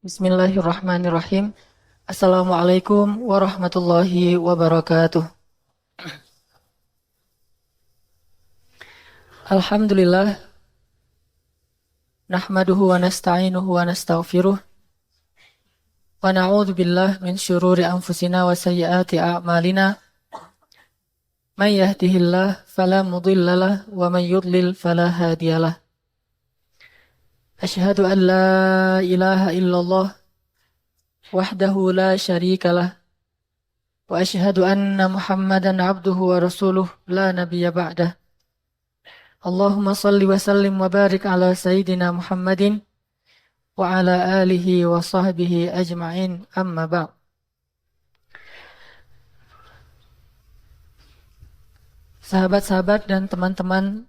Bismillahirrahmanirrahim. Assalamualaikum warahmatullahi wabarakatuh. Alhamdulillah, nahmaduhu wa nasta'inuhu wa nastaghfiruh wa na'udzu billah min syururi anfusina wa sayyiati a'malina. May yahdihillah fala mudhillalah wa may yudlil fala hadiyalah. Asyhadu an la ilaha illallah wahdahu la syarikalah wa asyhadu anna Muhammadan abduhu wa rasuluh la nabiyya ba'dah. Allahumma salli wa sallim wa barik ala sayyidina Muhammadin wa ala alihi wa sahbihi ajma'in, amma ba'd. Sahabat-sahabat dan teman-teman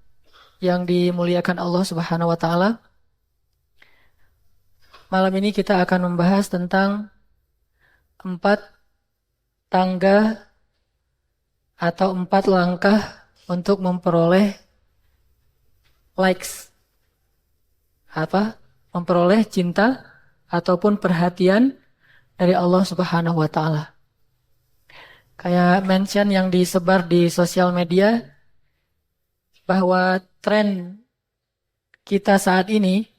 yang dimuliakan Allah Subhanahu wa taala, malam ini kita akan membahas tentang 4 tangga atau 4 langkah untuk memperoleh likes. Memperoleh cinta ataupun perhatian dari Allah Subhanahu wa taala. Kayak mention yang disebar di sosial media bahwa tren kita saat ini,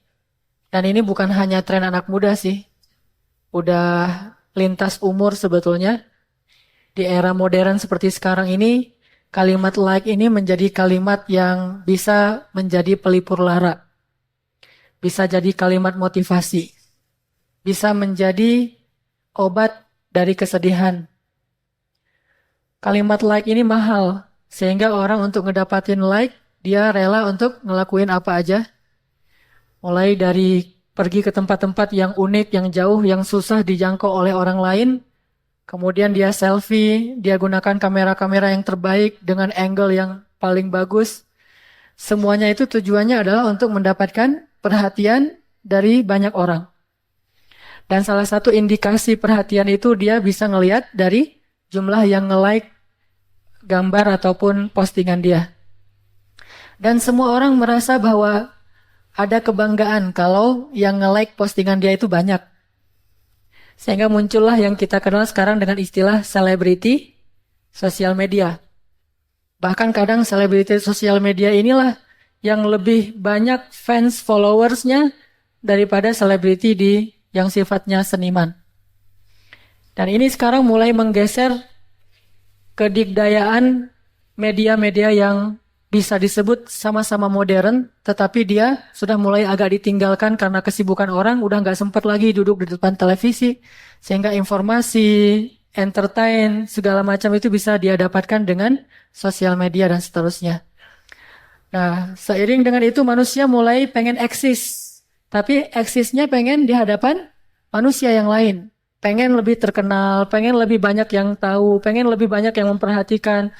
dan ini bukan hanya tren anak muda sih, udah lintas umur sebetulnya. Di era modern seperti sekarang ini, kalimat like ini menjadi kalimat yang bisa menjadi pelipur lara. Bisa jadi kalimat motivasi. Bisa menjadi obat dari kesedihan. Kalimat like ini mahal, sehingga orang untuk ngedapatin like, dia rela untuk ngelakuin apa aja. Mulai dari pergi ke tempat-tempat yang unik, yang jauh, yang susah dijangkau oleh orang lain. Kemudian dia selfie, dia gunakan kamera-kamera yang terbaik dengan angle yang paling bagus. Semuanya itu tujuannya adalah untuk mendapatkan perhatian dari banyak orang. Dan salah satu indikasi perhatian itu dia bisa ngelihat dari jumlah yang nge-like gambar ataupun postingan dia. Dan semua orang merasa bahwa ada kebanggaan kalau yang nge-like postingan dia itu banyak. Sehingga muncullah yang kita kenal sekarang dengan istilah selebriti sosial media. Bahkan kadang selebriti sosial media inilah yang lebih banyak fans followersnya daripada selebriti yang sifatnya seniman. Dan ini sekarang mulai menggeser kedikdayaan media-media yang bisa disebut sama-sama modern, tetapi dia sudah mulai agak ditinggalkan karena kesibukan orang, udah nggak sempat lagi duduk di depan televisi, sehingga informasi, entertain, segala macam itu bisa dia dapatkan dengan sosial media dan seterusnya. Nah, seiring dengan itu manusia mulai pengen eksis, tapi eksisnya pengen di hadapan manusia yang lain. Pengen lebih terkenal, pengen lebih banyak yang tahu, pengen lebih banyak yang memperhatikan.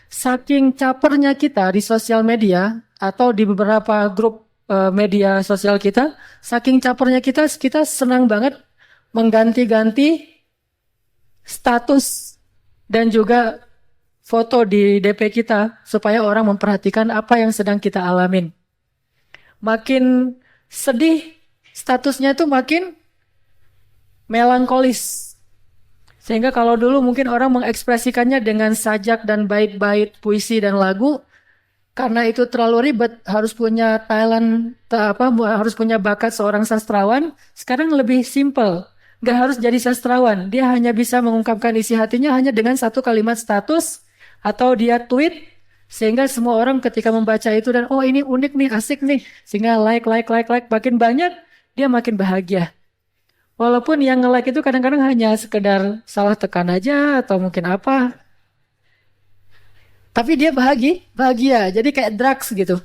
Saking capernya kita di sosial media atau di beberapa grup media sosial kita, saking capernya kita senang banget mengganti-ganti status dan juga foto di DP kita supaya orang memperhatikan apa yang sedang kita alamin. Makin sedih, statusnya itu makin melankolis. Sehingga kalau dulu mungkin orang mengekspresikannya dengan sajak dan bait-bait puisi dan lagu, karena itu terlalu ribet, harus punya talent, harus punya bakat seorang sastrawan. Sekarang lebih simple, nggak harus jadi sastrawan. Dia hanya bisa mengungkapkan isi hatinya hanya dengan satu kalimat status atau dia tweet, sehingga semua orang ketika membaca itu dan oh ini unik nih, asik nih, sehingga like, makin banyak dia makin bahagia. Walaupun yang nge-like itu kadang-kadang hanya sekedar salah tekan aja atau mungkin apa. Tapi dia bahagia. Jadi kayak drugs gitu.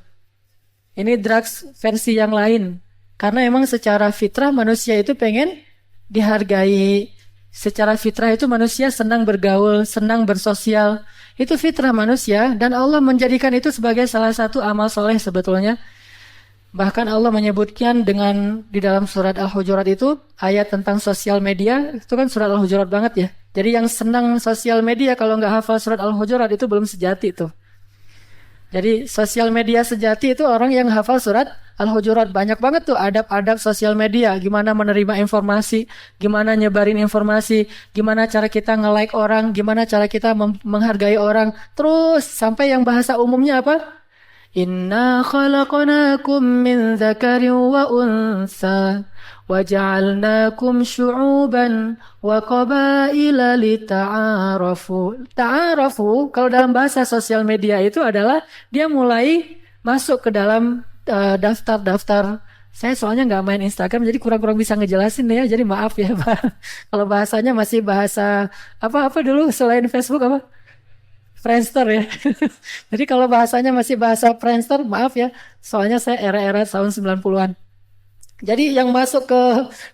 Ini drugs versi yang lain. Karena emang secara fitrah manusia itu pengen dihargai. Secara fitrah itu manusia senang bergaul, senang bersosial. Itu fitrah manusia dan Allah menjadikan itu sebagai salah satu amal soleh sebetulnya. Bahkan Allah menyebutkan di dalam surat Al-Hujurat itu, ayat tentang sosial media, itu kan surat Al-Hujurat banget ya. Jadi yang senang sosial media kalau nggak hafal surat Al-Hujurat itu belum sejati tuh. Jadi sosial media sejati itu orang yang hafal surat Al-Hujurat. Banyak banget tuh adab-adab sosial media. Gimana menerima informasi, gimana nyebarin informasi, gimana cara kita nge-like orang, gimana cara kita menghargai orang. Terus sampai yang bahasa umumnya apa? Inna khalaqnakum min dzakarin wa unsa waja'alnakum syu'uban wa qabaila lita'arafu. Ta'arafu kalau dalam bahasa sosial media itu adalah dia mulai masuk ke dalam daftar-daftar. Saya soalnya nggak main Instagram jadi kurang-kurang bisa ngejelasin ya. Jadi maaf ya Pak. Kalau bahasanya masih bahasa apa dulu selain Facebook apa? Friendster ya. Jadi kalau bahasanya masih bahasa Friendster, maaf ya. Soalnya saya era-era tahun 90-an. Jadi yang masuk ke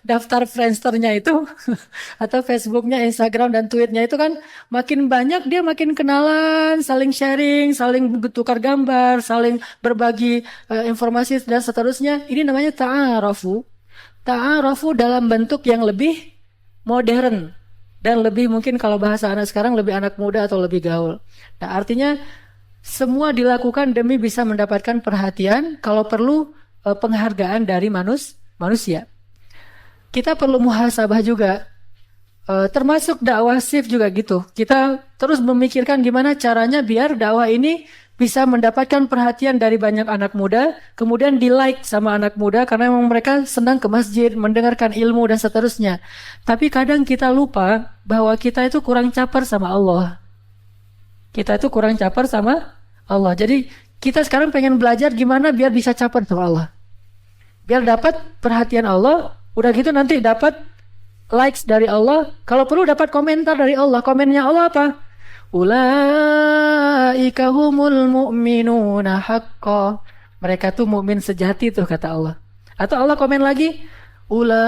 daftar Friendsternya itu atau Facebooknya, Instagram dan tweetnya itu kan makin banyak dia makin kenalan, saling sharing, saling bertukar gambar, saling berbagi informasi dan seterusnya. Ini namanya ta'arafu. Ta'arafu dalam bentuk yang lebih modern dan lebih mungkin kalau bahasa anak sekarang lebih anak muda atau lebih gaul. Nah, artinya semua dilakukan demi bisa mendapatkan perhatian, kalau perlu penghargaan dari manusia. Kita perlu muhasabah juga, termasuk dakwah shift juga gitu. Kita terus memikirkan gimana caranya biar dakwah ini bisa mendapatkan perhatian dari banyak anak muda, kemudian di-like sama anak muda karena memang mereka senang ke masjid, mendengarkan ilmu dan seterusnya. Tapi kadang kita lupa bahwa kita itu kurang caper sama Allah. Kita itu kurang caper sama Allah. Jadi kita sekarang pengen belajar gimana biar bisa caper sama Allah. Biar dapat perhatian Allah, udah gitu nanti dapat likes dari Allah, kalau perlu dapat komentar dari Allah. Komennya Allah apa? Ulaika humul mu'minuna haqqa. Mereka tuh mukmin sejati tuh kata Allah. Atau Allah komen lagi, ulaika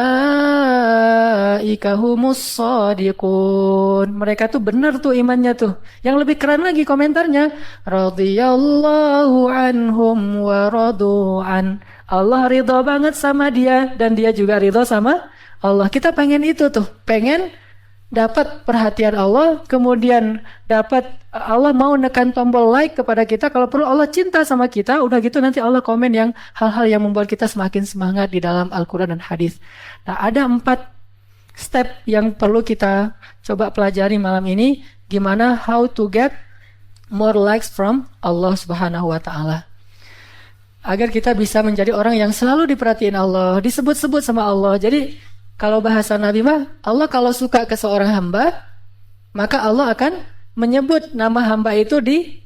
humus shadiqun. Mereka tuh benar tuh imannya tuh. Yang lebih keren lagi komentarnya, radhiyallahu anhum wa radu'an. Allah ridho banget sama dia dan dia juga ridho sama Allah. Kita pengen itu tuh, pengen dapat perhatian Allah, kemudian dapat Allah mau nekan tombol like kepada kita. Kalau perlu Allah cinta sama kita, udah gitu nanti Allah komen yang hal-hal yang membuat kita semakin semangat di dalam Al-Quran dan hadis. Nah, ada 4 step yang perlu kita coba pelajari malam ini, gimana how to get more likes from Allah Subhanahu wa Ta'ala. Agar kita bisa menjadi orang yang selalu diperhatiin Allah, disebut-sebut sama Allah. Jadi kalau bahasa Nabi mah, Allah kalau suka ke seorang hamba, maka Allah akan menyebut nama hamba itu di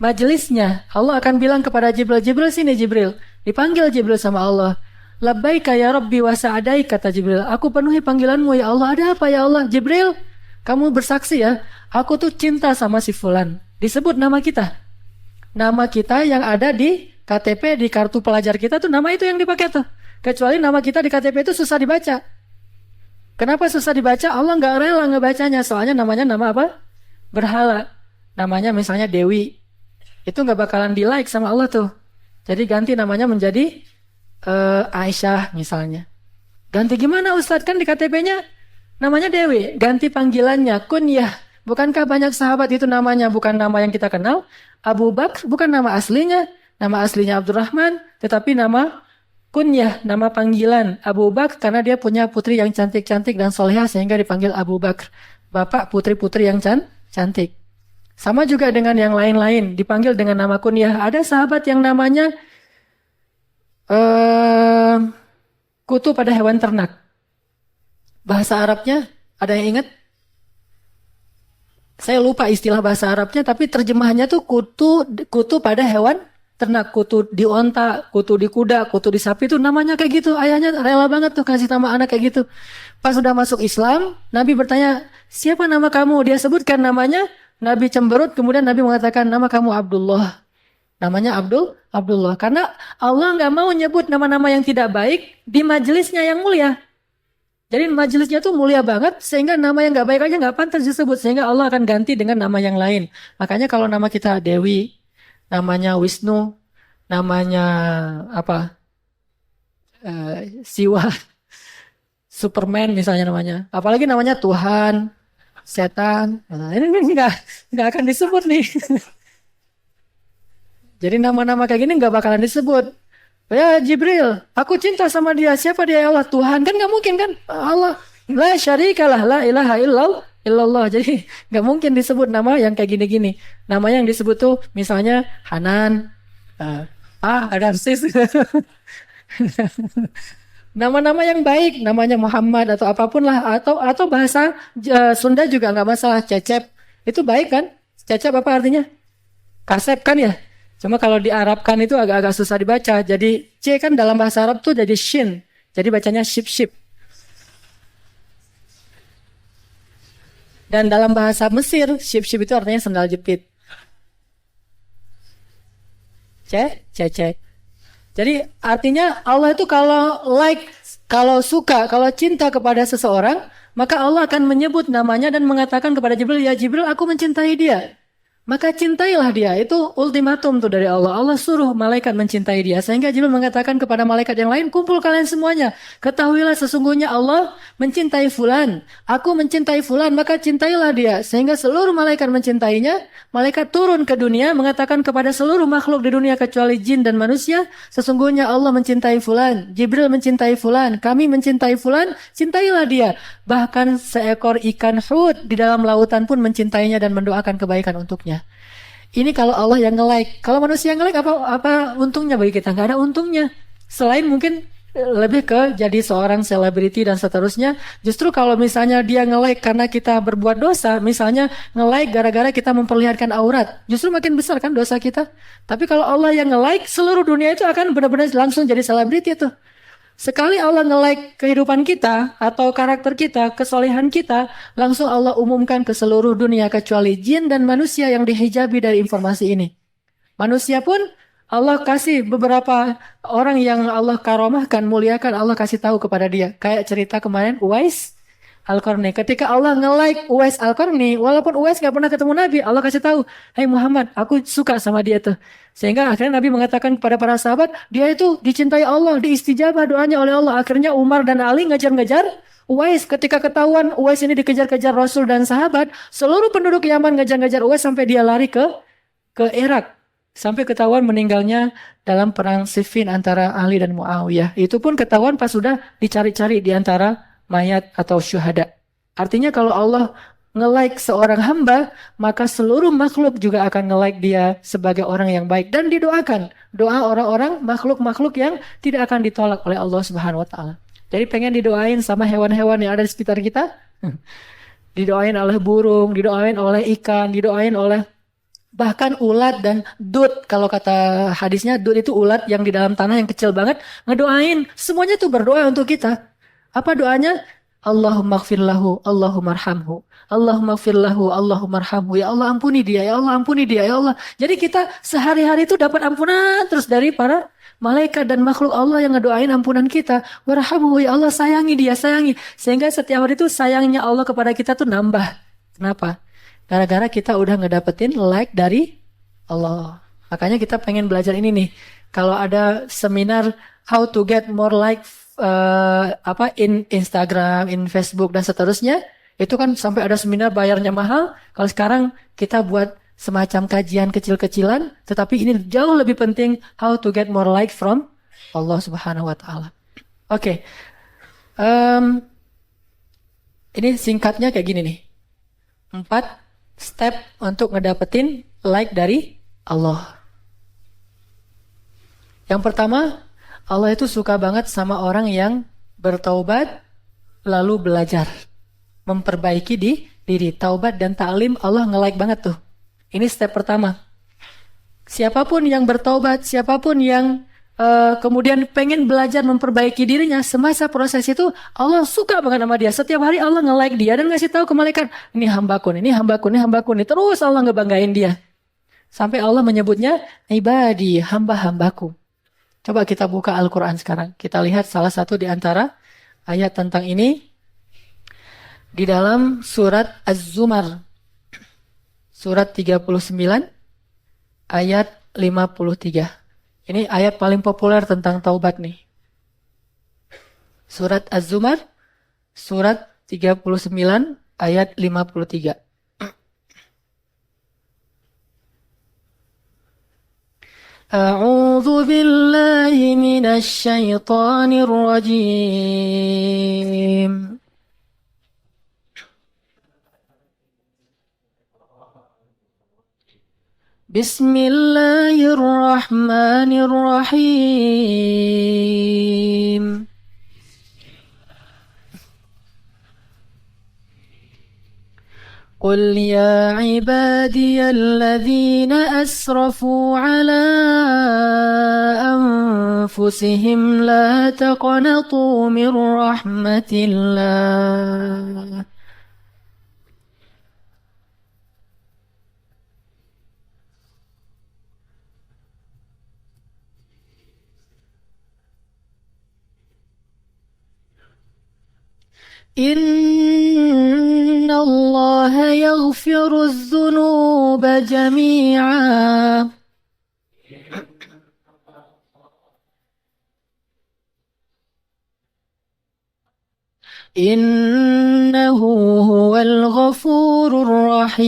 majelisnya. Allah akan bilang kepada Jibril, Jibril sini Jibril. Dipanggil Jibril sama Allah. Labbaika ya Rabbi wa sa'adai, kata Jibril. Aku penuhi panggilanmu ya Allah. Ada apa ya Allah? Jibril, kamu bersaksi ya. Aku tuh cinta sama si fulan. Disebut nama kita. Nama kita yang ada di KTP, di kartu pelajar kita tuh nama itu yang dipakai tuh. Kecuali nama kita di KTP itu susah dibaca. Kenapa susah dibaca? Allah nggak rela ngebacanya. Soalnya namanya nama apa? Berhala. Namanya misalnya Dewi. Itu nggak bakalan di like sama Allah tuh. Jadi ganti namanya menjadi Aisyah misalnya. Ganti gimana Ustadz? Kan di KTP-nya namanya Dewi. Ganti panggilannya kunyah. Bukankah banyak sahabat itu namanya bukan nama yang kita kenal? Abu Bakar bukan nama aslinya. Nama aslinya Abdurrahman, tetapi nama kunyah, nama panggilan Abu Bakar karena dia punya putri yang cantik-cantik dan solehah sehingga dipanggil Abu Bakar. Bapak putri-putri yang cantik. Sama juga dengan yang lain-lain, dipanggil dengan nama kunyah. Ada sahabat yang namanya kutu pada hewan ternak. Bahasa Arabnya, ada yang ingat? Saya lupa istilah bahasa Arabnya, tapi terjemahannya tuh kutu pada hewan ternak, kutu di onta, kutu di kuda, kutu di sapi itu namanya kayak gitu. Ayahnya rela banget tuh kasih nama anak kayak gitu. Pas sudah masuk Islam, Nabi bertanya, siapa nama kamu? Dia sebutkan namanya, Nabi cemberut, kemudian Nabi mengatakan, nama kamu Abdullah. Namanya Abdullah. Karena Allah nggak mau nyebut nama-nama yang tidak baik di majelisnya yang mulia. Jadi majelisnya tuh mulia banget, sehingga nama yang nggak baik aja nggak pantas disebut. Sehingga Allah akan ganti dengan nama yang lain. Makanya kalau nama kita Dewi, namanya Wisnu, namanya apa? Siwa, Superman misalnya namanya. Apalagi namanya Tuhan, setan. Nah, ini nggak akan disebut nih. Jadi nama-nama kayak gini nggak bakalan disebut. Ya Jibril, aku cinta sama dia. Siapa dia? Ya Allah, Tuhan. Kan nggak mungkin kan? Allah, la syarikalah, la ilaha illallah. Jadi nggak mungkin disebut nama yang kayak gini-gini. Nama yang disebut tuh misalnya Hanan. Ada sis. Nama-nama yang baik, namanya Muhammad atau apapun lah, atau bahasa Sunda juga nggak masalah. Cecep itu baik kan? Cecep apa artinya? Kasep kan ya? Cuma kalau diarabkan itu agak-agak susah dibaca. Jadi C kan dalam bahasa Arab tuh jadi shin. Jadi bacanya ship. Dan dalam bahasa Mesir, ship itu artinya sendal jepit. Cek. Jadi artinya Allah itu kalau suka, kalau cinta kepada seseorang, maka Allah akan menyebut namanya dan mengatakan kepada Jibril, ya Jibril, aku mencintai dia. Maka cintailah dia. Itu ultimatum tuh dari Allah. Allah suruh malaikat mencintai dia. Sehingga Jibril mengatakan kepada malaikat yang lain, kumpul kalian semuanya. Ketahuilah sesungguhnya Allah mencintai fulan. Aku mencintai fulan, maka cintailah dia. Sehingga seluruh malaikat mencintainya. Malaikat turun ke dunia mengatakan kepada seluruh makhluk di dunia kecuali jin dan manusia, sesungguhnya Allah mencintai fulan. Jibril mencintai fulan. Kami mencintai fulan, cintailah dia. Bahkan seekor ikan hut di dalam lautan pun mencintainya dan mendoakan kebaikan untuknya. Ini kalau Allah yang nge-like. Kalau manusia yang nge-like apa untungnya bagi kita? Nggak ada untungnya. Selain mungkin lebih ke jadi seorang selebriti dan seterusnya. Justru kalau misalnya dia nge-like karena kita berbuat dosa, misalnya nge-like gara-gara kita memperlihatkan aurat, justru makin besar kan dosa kita. Tapi kalau Allah yang nge-like, seluruh dunia itu akan benar-benar langsung jadi selebriti itu. Sekali Allah nge-like kehidupan kita atau karakter kita, kesolehan kita, langsung Allah umumkan ke seluruh dunia kecuali jin dan manusia yang dihijabi dari informasi ini. Manusia pun Allah kasih beberapa orang yang Allah karomahkan, muliakan, Allah kasih tahu kepada dia. Kayak cerita kemarin Uwais Al-Qarni. Ketika Allah nge-like Uwais Al-Qarni, walaupun Uwais gak pernah ketemu Nabi, Allah kasih tahu, "Hai Muhammad, aku suka sama dia tuh." Sehingga akhirnya Nabi mengatakan kepada para sahabat, dia itu dicintai Allah, diistijabah doanya oleh Allah. Akhirnya Umar dan Ali ngejar-ngejar Uwais. Ketika ketahuan Uwais ini dikejar-kejar Rasul dan sahabat, seluruh penduduk Yaman ngejar-ngejar Uwais sampai dia lari ke Irak. Sampai ketahuan meninggalnya dalam perang Siffin antara Ali dan Muawiyah. Itu pun ketahuan pas sudah dicari-cari di antara mayat atau syuhada. Artinya kalau Allah nge-like seorang hamba, maka seluruh makhluk juga akan nge-like dia sebagai orang yang baik. Dan didoakan. Doa orang-orang, makhluk-makhluk yang tidak akan ditolak oleh Allah Subhanahu wa Ta'ala. Jadi pengen didoain sama hewan-hewan yang ada di sekitar kita. Didoain oleh burung, didoain oleh ikan, didoain oleh bahkan ulat dan dut. Kalau kata hadisnya, dut itu ulat yang di dalam tanah yang kecil banget. Ngedoain. Semuanya tuh berdoa untuk kita. Apa doanya? Allahumma gfir lahu, Allahumma arhamhu. Allahumma gfir lahu, Allahumma arhamhu. Ya Allah ampuni dia, ya Allah ampuni dia, ya Allah. Jadi kita sehari-hari itu dapat ampunan terus dari para malaikat dan makhluk Allah yang ngedoain ampunan kita. Warhamhu, ya Allah sayangi dia, sayangi. Sehingga setiap hari itu sayangnya Allah kepada kita tuh nambah. Kenapa? Gara-gara kita udah ngedapetin like dari Allah. Makanya kita pengen belajar ini nih. Kalau ada seminar how to get more like in Instagram, in Facebook dan seterusnya, itu kan sampai ada seminar bayarnya mahal. Kalau sekarang kita buat semacam kajian kecil-kecilan, tetapi ini jauh lebih penting how to get more like from Allah Subhanahu wa Ta'ala. Oke. Ini singkatnya kayak gini nih. 4 step untuk ngedapetin like dari Allah. Yang pertama, Allah itu suka banget sama orang yang bertaubat lalu belajar. Memperbaiki diri. Taubat dan ta'lim Allah nge-like banget tuh. Ini step pertama. Siapapun yang bertaubat, siapapun yang kemudian pengen belajar memperbaiki dirinya, semasa proses itu Allah suka banget sama dia. Setiap hari Allah nge-like dia dan ngasih tahu ke malaikat, ini hambaku, ini hambaku, ini hambaku. Terus Allah ngebanggain dia. Sampai Allah menyebutnya ibadi, hamba-hambaku. Coba kita buka Al-Quran sekarang. Kita lihat salah satu di antara ayat tentang ini di dalam surat Az-Zumar. Surat 39 ayat 53. Ini ayat paling populer tentang taubat nih. Surat Az-Zumar, surat 39 ayat 53. أعوذ بالله من الشيطان الرجيم بسم الله الرحمن الرحيم قل يا عبادي الذين أسرفوا على أنفسهم لا تقنطوا من رحمة الله إن الله يغفر الذنوب جميعا إنه هو الغفور الرحيم.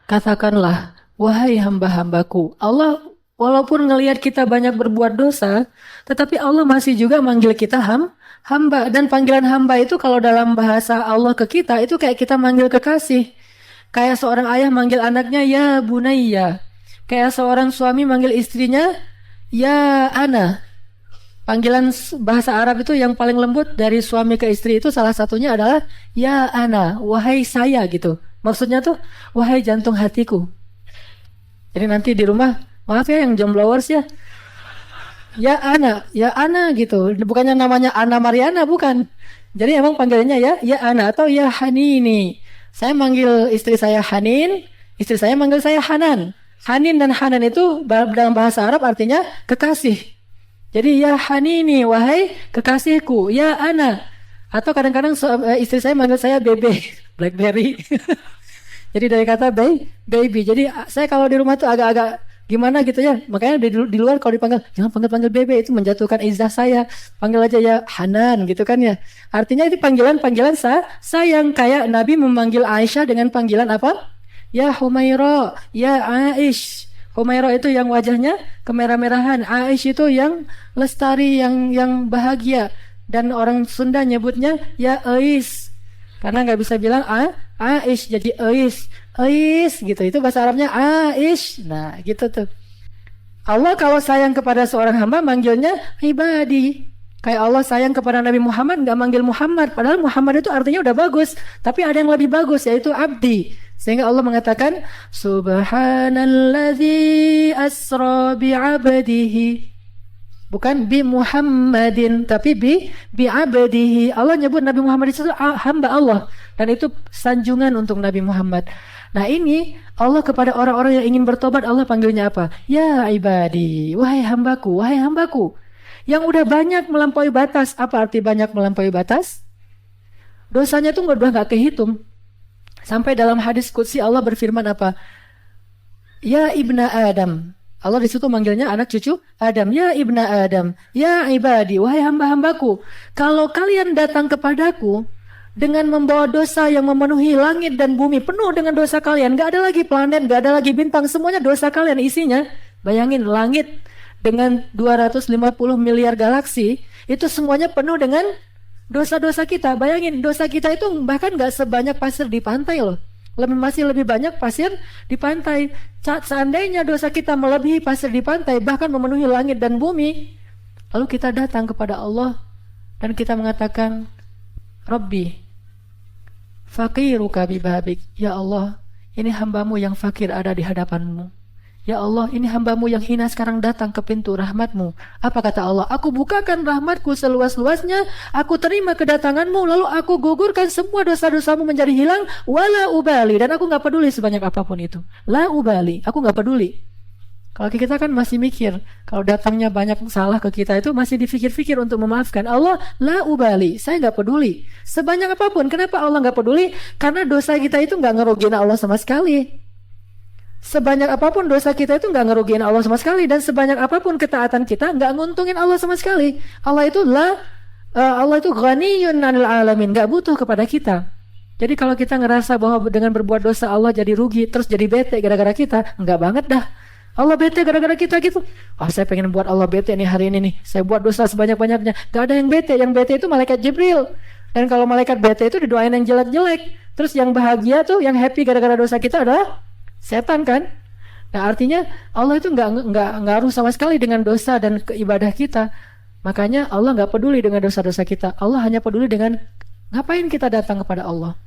Katakanlah, wahai hamba-hambaku, Allah walaupun ngelihat kita banyak berbuat dosa, tetapi Allah masih juga manggil kita hamba. Dan panggilan hamba itu kalau dalam bahasa Allah ke kita, itu kayak kita manggil kekasih. Kayak seorang ayah manggil anaknya, ya bunayya. Kayak seorang suami manggil istrinya, ya ana. Panggilan bahasa Arab itu yang paling lembut dari suami ke istri itu salah satunya adalah ya ana, wahai saya gitu. Maksudnya tuh, wahai jantung hatiku. Jadi nanti di rumah, maaf ya yang jomblowers ya ana gitu. Bukannya namanya Ana Mariana, bukan. Jadi emang panggilannya ya ana atau ya Hanini. Saya manggil istri saya Hanin, istri saya manggil saya Hanan. Hanin dan Hanan itu dalam bahasa Arab artinya kekasih. Jadi ya Hanini, wahai kekasihku, ya ana. Atau kadang-kadang istri saya manggil saya Bebe, Blackberry. Jadi dari kata baby. Jadi saya kalau di rumah tuh agak-agak gimana gitu ya. Makanya di luar kalau dipanggil, jangan panggil Bebe, itu menjatuhkan izzah saya. Panggil aja ya Hanan gitu kan ya. Artinya itu panggilan sayang. Kayak Nabi memanggil Aisyah dengan panggilan apa? Ya Humaira, ya Aish. Humaira itu yang wajahnya kemerah-merahan. Aish itu yang lestari, yang bahagia. Dan orang Sunda nyebutnya ya Ais. Karena nggak bisa bilang Aish, jadi Ais. Ais gitu. Itu bahasa Arabnya Aish. Nah gitu tuh. Allah kalau sayang kepada seorang hamba manggilnya ibadi. Kayak Allah sayang kepada Nabi Muhammad nggak manggil Muhammad. Padahal Muhammad itu artinya udah bagus. Tapi ada yang lebih bagus yaitu abdi. Sehingga Allah mengatakan Subhanalladzi asra bi'abdihi. Bukan bi Muhammadin, tapi bi abdihi. Allah nyebut Nabi Muhammad itu hamba Allah. Dan itu sanjungan untuk Nabi Muhammad. Nah ini Allah kepada orang-orang yang ingin bertobat, Allah panggilnya apa? Ya ibadi, wahai hambaku, wahai hambaku. Yang udah banyak melampaui batas. Apa arti banyak melampaui batas? Dosanya itu udah gak kehitung. Sampai dalam hadis qudsi Allah berfirman apa? Ya ibna Adam. Allah di situ manggilnya anak cucu Adam. Ya ibna Adam. Ya ibadi. Wahai hamba-hambaku. Kalau kalian datang kepadaku dengan membawa dosa yang memenuhi langit dan bumi. Penuh dengan dosa kalian. Gak ada lagi planet. Gak ada lagi bintang. Semuanya dosa kalian isinya. Bayangin langit dengan 250 miliar galaksi. Itu semuanya penuh dengan dosa-dosa kita. Bayangin dosa kita itu bahkan gak sebanyak pasir di pantai loh. Masih lebih banyak pasir di pantai. Seandainya dosa kita melebihi pasir di pantai, bahkan memenuhi langit dan bumi, lalu kita datang kepada Allah dan kita mengatakan, Rabbi faqiruka bibabik. Ya Allah, ini hambamu yang fakir ada di hadapanmu. Ya Allah, ini hambamu yang hina sekarang datang ke pintu rahmatmu. Apa kata Allah? Aku bukakan rahmatku seluas-luasnya. Aku terima kedatanganmu. Lalu aku gugurkan semua dosa-dosamu menjadi hilang. Wala ubali. Dan aku gak peduli sebanyak apapun itu. La ubali. Aku gak peduli. Kalau kita kan masih mikir. Kalau datangnya banyak salah ke kita itu masih dipikir-pikir untuk memaafkan. Allah, la ubali. Saya gak peduli. Sebanyak apapun. Kenapa Allah gak peduli? Karena dosa kita itu gak ngerugiin Allah sama sekali. Sebanyak apapun dosa kita itu nggak ngerugiin Allah sama sekali, dan sebanyak apapun ketaatan kita nggak nguntungin Allah sama sekali. Allah itu Allah itu ghaniyun 'anil alamin, nggak butuh kepada kita. Jadi kalau kita ngerasa bahwa dengan berbuat dosa Allah jadi rugi, terus jadi bete gara-gara kita, enggak banget dah. Allah bete gara-gara kita gitu. Saya pengen buat Allah bete nih hari ini nih. Saya buat dosa sebanyak-banyaknya. Gak ada yang bete. Yang bete itu malaikat Jibril. Dan kalau malaikat bete itu didoain yang jelek-jelek. Terus yang bahagia tuh, yang happy gara-gara dosa kita adalah setan kan. Nah artinya Allah itu nggak ngaruh sama sekali dengan dosa dan ibadah kita. Makanya Allah nggak peduli dengan dosa-dosa kita. Allah hanya peduli dengan ngapain kita datang kepada Allah.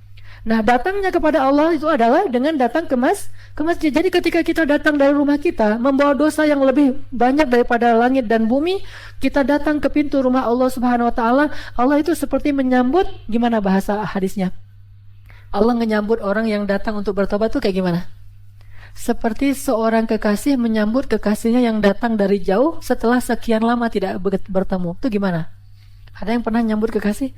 Nah datangnya kepada Allah itu adalah dengan datang ke masjid. Jadi ketika kita datang dari rumah kita membawa dosa yang lebih banyak daripada langit dan bumi, kita datang ke pintu rumah Allah Subhanahu Wa Taala. Allah itu seperti menyambut, gimana bahasa hadisnya? Allah menyambut orang yang datang untuk bertobat tuh kayak gimana? Seperti seorang kekasih menyambut kekasihnya yang datang dari jauh setelah sekian lama tidak bertemu. Itu gimana? Ada yang pernah nyambut kekasih?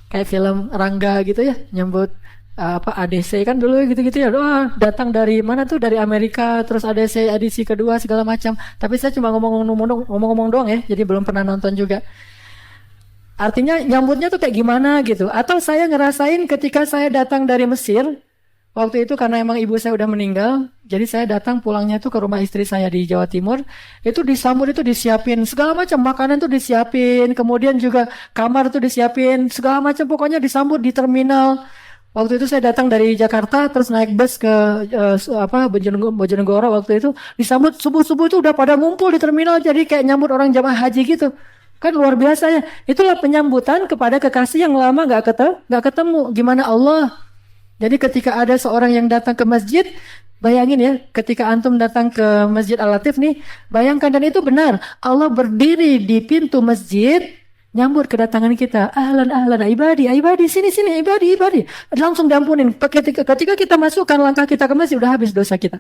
Kayak film Rangga gitu ya, nyambut ADC kan dulu gitu-gitu ya. Datang dari mana tuh, dari Amerika, terus ADC edisi kedua segala macam. Tapi saya cuma ngomong-ngomong doang ya, jadi belum pernah nonton juga. Artinya nyambutnya tuh kayak gimana gitu. Atau saya ngerasain ketika saya datang dari Mesir, waktu itu karena emang ibu saya udah meninggal, jadi saya datang pulangnya tuh ke rumah istri saya di Jawa Timur. Itu disambut, itu disiapin segala macam makanan tuh disiapin, kemudian juga kamar tuh disiapin, segala macam pokoknya disambut di terminal. Waktu itu saya datang dari Jakarta terus naik bus ke Bojonegoro, waktu itu disambut subuh-subuh itu udah pada ngumpul di terminal, jadi kayak nyambut orang jamaah haji gitu. Kan luar biasa ya. Itulah penyambutan kepada kekasih yang lama nggak ketemu. Gimana Allah? Jadi ketika ada seorang yang datang ke masjid, bayangin ya, ketika antum datang ke Masjid Al-Latif nih, bayangkan, dan itu benar. Allah berdiri di pintu masjid, nyambut kedatangan kita. Ahlan, ibadi, sini, ibadi. Langsung diampunin. Ketika kita masukkan langkah kita ke masjid, udah habis dosa kita.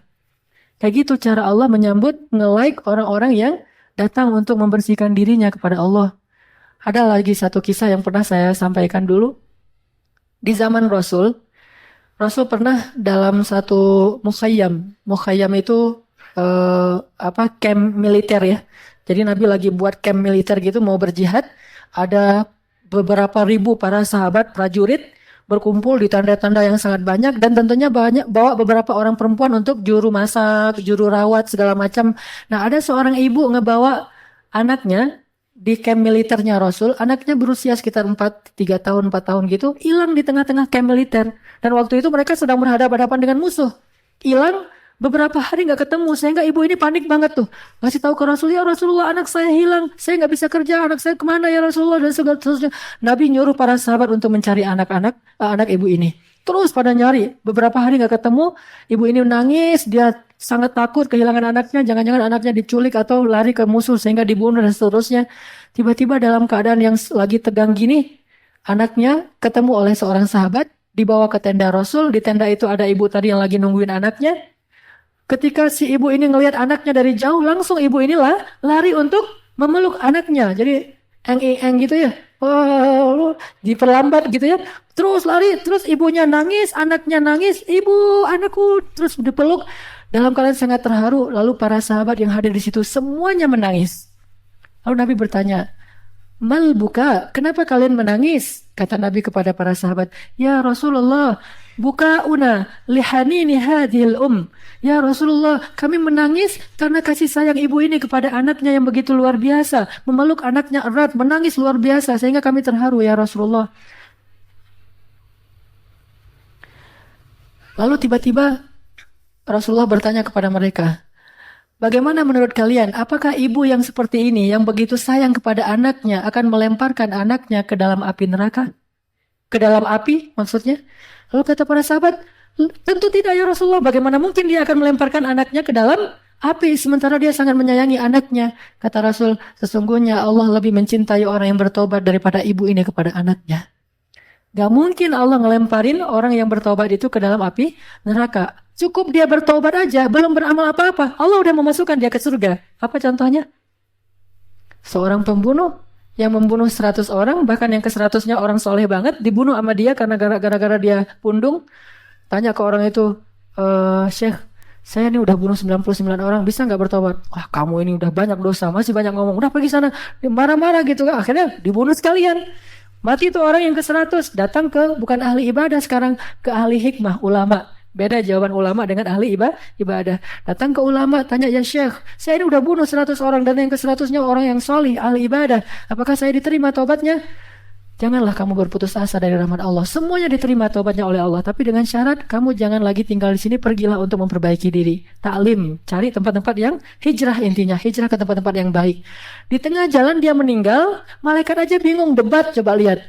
Kayak gitu cara Allah menyambut, nge-like orang-orang yang datang untuk membersihkan dirinya kepada Allah. Ada lagi satu kisah yang pernah saya sampaikan dulu. Di zaman Rasul pernah dalam satu mukhayyam. Mukhayyam itu camp militer ya. Jadi Nabi lagi buat camp militer gitu, mau berjihad. Ada beberapa ribu para sahabat prajurit berkumpul di tenda-tenda yang sangat banyak, dan tentunya bawa beberapa orang perempuan untuk juru masak, juru rawat segala macam. Nah, ada seorang ibu ngebawa anaknya di camp militernya Rasul. Anaknya berusia sekitar 3 tahun, 4 tahun gitu, hilang di tengah-tengah camp militer. Dan waktu itu mereka sedang berhadapan-hadapan dengan musuh. Hilang beberapa hari nggak ketemu, sehingga ibu ini panik banget tuh. Ngasih tahu ke Rasul, ya Rasulullah, anak saya hilang, saya nggak bisa kerja, anak saya kemana ya Rasulullah, dan segala seterusnya. Nabi nyuruh para sahabat untuk mencari anak ibu ini. Terus pada nyari, beberapa hari nggak ketemu, ibu ini menangis, dia sangat takut kehilangan anaknya, jangan-jangan anaknya diculik atau lari ke musuh sehingga dibunuh dan seterusnya. Tiba-tiba dalam keadaan yang lagi tegang gini, anaknya ketemu oleh seorang sahabat, dibawa ke tenda Rasul. Di tenda itu ada ibu tadi yang lagi nungguin anaknya. Ketika si ibu ini ngelihat anaknya dari jauh, langsung ibu inilah lari untuk memeluk anaknya. Jadi eng gitu ya, diperlambat gitu ya. Terus lari, terus ibunya nangis, anaknya nangis, ibu, anakku, terus dipeluk dalam keadaan sangat terharu. Lalu para sahabat yang hadir di situ semuanya menangis. Lalu Nabi bertanya, mal buka, kenapa kalian menangis? Kata Nabi kepada para sahabat, ya Rasulullah, bukauna lihanini hadhil Ya Rasulullah, kami menangis karena kasih sayang ibu ini kepada anaknya yang begitu luar biasa. Memeluk anaknya erat, menangis luar biasa, sehingga kami terharu ya Rasulullah. Lalu tiba-tiba Rasulullah bertanya kepada mereka, bagaimana menurut kalian? Apakah ibu yang seperti ini, yang begitu sayang kepada anaknya, akan melemparkan anaknya ke dalam api neraka? Ke dalam api maksudnya? Lalu kata para sahabat, tentu tidak ya Rasulullah. Bagaimana mungkin dia akan melemparkan anaknya ke dalam api sementara dia sangat menyayangi anaknya? Kata Rasul, sesungguhnya Allah lebih mencintai orang yang bertobat daripada ibu ini kepada anaknya. Gak mungkin Allah ngelemparin orang yang bertobat itu ke dalam api neraka. Cukup dia bertobat aja, belum beramal apa-apa, Allah udah memasukkan dia ke surga. Apa contohnya? Seorang pembunuh yang membunuh 100 orang, bahkan yang ke 100-nya orang soleh banget, dibunuh sama dia karena gara-gara dia pundung. Tanya ke orang itu, Syekh, Saya ini udah bunuh 99 orang, bisa nggak bertobat? Wah, kamu ini udah banyak dosa, masih banyak ngomong. Udah pergi sana, marah-marah gitu kan. Akhirnya dibunuh sekalian. Mati itu orang yang ke 100, datang ke bukan ahli ibadah sekarang, ke ahli hikmah, ulama. Beda jawaban ulama dengan ahli ibadah. Datang ke ulama, tanya, ya Syekh, saya ini udah bunuh 100 orang dan yang ke 100-nya orang yang solih, ahli ibadah. Apakah saya diterima tobatnya? Janganlah kamu berputus asa dari rahmat Allah. Semuanya diterima taubatnya oleh Allah. Tapi dengan syarat kamu jangan lagi tinggal di sini. Pergilah untuk memperbaiki diri. Taklim. Cari tempat-tempat yang hijrah intinya. Hijrah ke tempat-tempat yang baik. Di tengah jalan dia meninggal. Malaikat aja bingung. Debat. Coba lihat.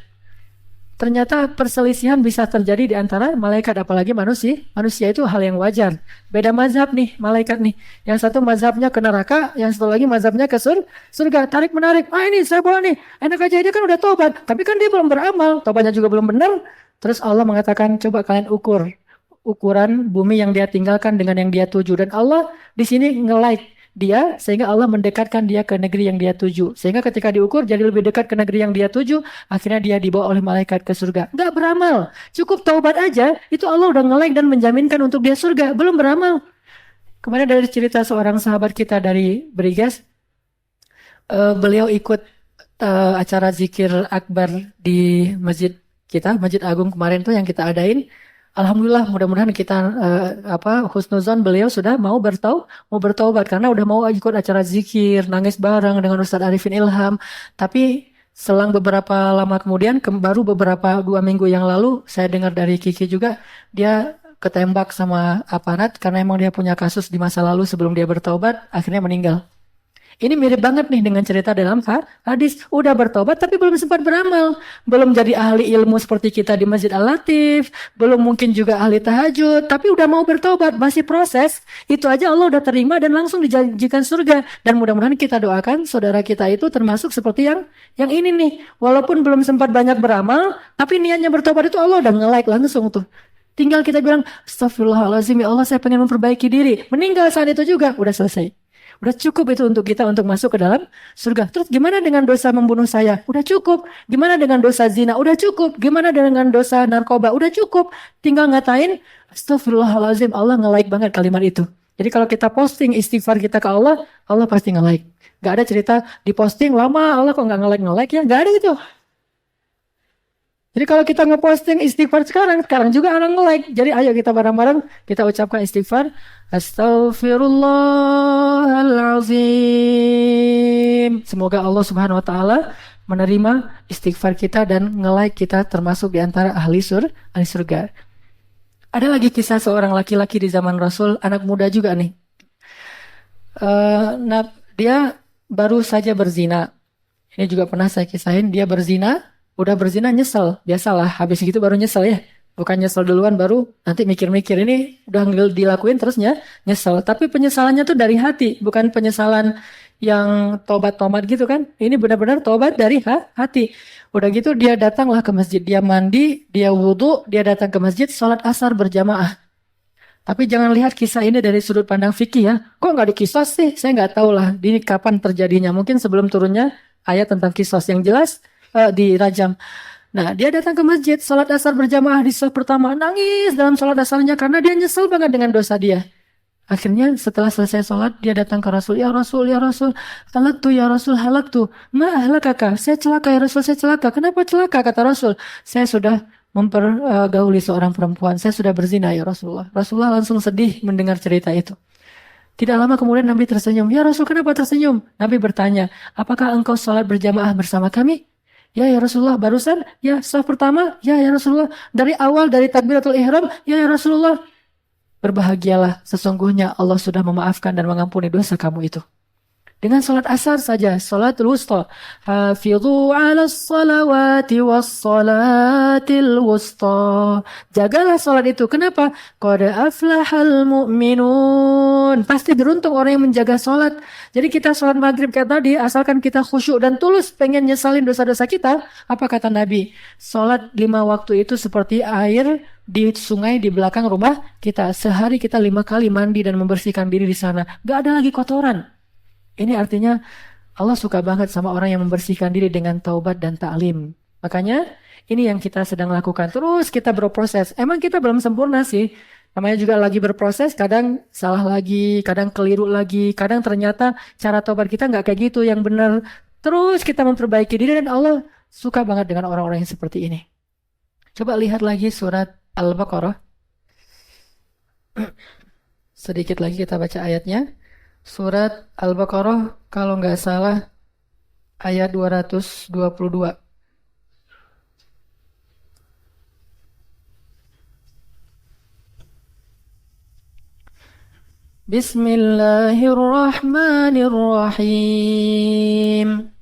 Ternyata perselisihan bisa terjadi di antara malaikat, apalagi manusia. Manusia itu hal yang wajar. Beda mazhab nih, malaikat nih. Yang satu mazhabnya ke neraka, yang satu lagi mazhabnya ke surga. Tarik menarik. Ah, ini saya bawa nih. Enak aja, dia kan udah tobat. Tapi kan dia belum beramal. Tobatnya juga belum benar. Terus Allah mengatakan, coba kalian ukur. Ukuran bumi yang dia tinggalkan dengan yang dia tuju. Dan Allah di sini nge-like dia, sehingga Allah mendekatkan dia ke negeri yang dia tuju. Sehingga ketika diukur jadi lebih dekat ke negeri yang dia tuju, akhirnya dia dibawa oleh malaikat ke surga. Nggak beramal, cukup taubat aja, itu Allah udah nge-like dan menjaminkan untuk dia surga. Belum beramal. Kemarin dari cerita seorang sahabat kita dari Briges, beliau ikut acara zikir akbar di masjid kita, Masjid Agung kemarin tuh yang kita adain. Alhamdulillah, mudah-mudahan kita husnuzon beliau sudah mau bertaubat karena udah mau ikut acara zikir, nangis bareng dengan Ustadz Arifin Ilham. Tapi selang beberapa lama kemudian, baru beberapa 2 minggu yang lalu, saya dengar dari Kiki juga, dia ketembak sama aparat karena emang dia punya kasus di masa lalu sebelum dia bertaubat, akhirnya meninggal. Ini mirip banget nih dengan cerita dalam hadis. Udah bertobat tapi belum sempat beramal. Belum jadi ahli ilmu seperti kita di Masjid Al-Latif. Belum mungkin juga ahli tahajud. Tapi udah mau bertobat. Masih proses. Itu aja Allah udah terima dan langsung dijanjikan surga. Dan mudah-mudahan kita doakan saudara kita itu termasuk seperti yang ini nih. Walaupun belum sempat banyak beramal. Tapi niatnya bertobat itu Allah udah nge-like langsung tuh. Tinggal kita bilang, astagfirullahaladzim, ya Allah saya pengen memperbaiki diri. Meninggal saat itu juga. Udah selesai. Udah cukup itu untuk kita untuk masuk ke dalam surga. Terus gimana dengan dosa membunuh saya? Udah cukup. Gimana dengan dosa zina? Udah cukup. Gimana dengan dosa narkoba? Udah cukup. Tinggal ngatain, astagfirullahaladzim, Allah nge-like banget kalimat itu. Jadi kalau kita posting istighfar kita ke Allah, Allah pasti nge-like. Gak ada cerita di posting lama, Allah kok gak nge-like ya? Gak ada itu. Jadi kalau kita ngeposting istighfar sekarang juga orang nge-like. Jadi ayo kita bareng-bareng kita ucapkan istighfar. Astaghfirullahalazim. Semoga Allah Subhanahu wa taala menerima istighfar kita dan nge-like kita termasuk di antara ahli surga. Ada lagi kisah seorang laki-laki di zaman Rasul, anak muda juga nih. Dia baru saja berzina. Ini juga pernah saya kisahin, dia berzina. Udah berzina nyesel, biasalah habis gitu baru nyesel ya. Bukan nyesel duluan baru nanti mikir-mikir ini udah dilakuin terusnya nyesel. Tapi penyesalannya tuh dari hati, bukan penyesalan yang tobat-tobat gitu kan. Ini benar-benar tobat dari hati. Udah gitu dia datanglah ke masjid, dia mandi, dia wudhu, dia datang ke masjid, sholat asar berjamaah. Tapi jangan lihat kisah ini dari sudut pandang fikih ya. Kok nggak dikisah sih? Saya nggak tahu lah ini kapan terjadinya. Mungkin sebelum turunnya ayat tentang kisah yang jelas. Dirajam. Nah, dia datang ke masjid, sholat asar berjamaah di saf pertama, nangis dalam sholat asarnya karena dia nyesel banget dengan dosa dia. Akhirnya setelah selesai sholat, dia datang ke Rasul, ya Rasul, halaktu ya Rasul, halaktu. Ma ahlakaka, saya celaka ya Rasul, saya celaka. Kenapa celaka? Kata Rasul, saya sudah mempergauli seorang perempuan, saya sudah berzina ya Rasulullah. Rasulullah langsung sedih mendengar cerita itu. Tidak lama kemudian Nabi tersenyum, ya Rasul kenapa tersenyum? Nabi bertanya, apakah engkau sholat berjamaah bersama kami? Ya Rasulullah, barusan, ya saf pertama, ya Rasulullah, dari awal, dari takbiratul ihram, ya Rasulullah. Berbahagialah, sesungguhnya Allah sudah memaafkan dan mengampuni dosa kamu itu. Dengan sholat asar saja, sholatul wusta. Hafidhu ala salawati was salatil wusta. Jagalah sholat itu. Kenapa? Qad aflahal mu'minun. Pasti beruntung orang yang menjaga sholat. Jadi kita sholat maghrib kayak tadi, asalkan kita khusyuk dan tulus pengen nyesalin dosa-dosa kita. Apa kata Nabi? Sholat 5 waktu itu seperti air di sungai di belakang rumah kita. Sehari kita 5 kali mandi dan membersihkan diri di sana. Gak ada lagi kotoran. Ini artinya Allah suka banget sama orang yang membersihkan diri dengan taubat dan ta'lim. Makanya ini yang kita sedang lakukan. Terus kita berproses. Emang kita belum sempurna sih. Namanya juga lagi berproses, kadang salah lagi, kadang keliru lagi, kadang ternyata cara tobat kita nggak kayak gitu yang benar. Terus kita memperbaiki diri dan Allah suka banget dengan orang-orang yang seperti ini. Coba lihat lagi surat Al-Baqarah. Sedikit lagi kita baca ayatnya. Surat Al-Baqarah kalau nggak salah ayat 222. Bismillahirrahmanirrahim.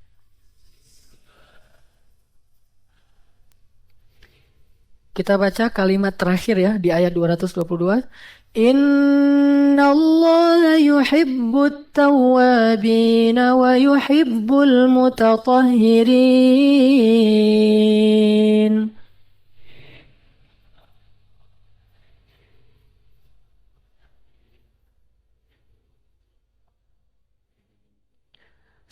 Kita baca kalimat terakhir ya di ayat 222. Innallaha yuhibbut tawwabin wa yuhibbul mutatahhirin.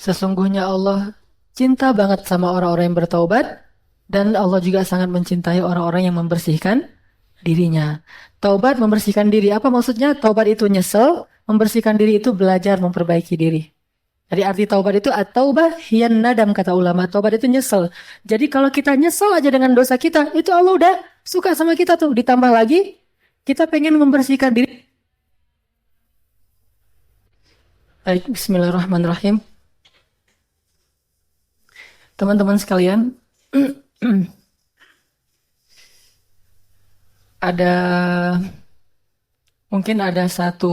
Sesungguhnya Allah cinta banget sama orang-orang yang bertaubat dan Allah juga sangat mencintai orang-orang yang membersihkan dirinya. Taubat membersihkan diri. Apa maksudnya? Taubat itu nyesel, membersihkan diri itu belajar memperbaiki diri. Jadi arti taubat itu at-taubah hiyan nadam kata ulama. Taubat itu nyesel. Jadi kalau kita nyesel aja dengan dosa kita, itu Allah udah suka sama kita tuh. Ditambah lagi kita pengen membersihkan diri. Baik, bismillahirrahmanirrahim. Teman-teman sekalian, mungkin ada satu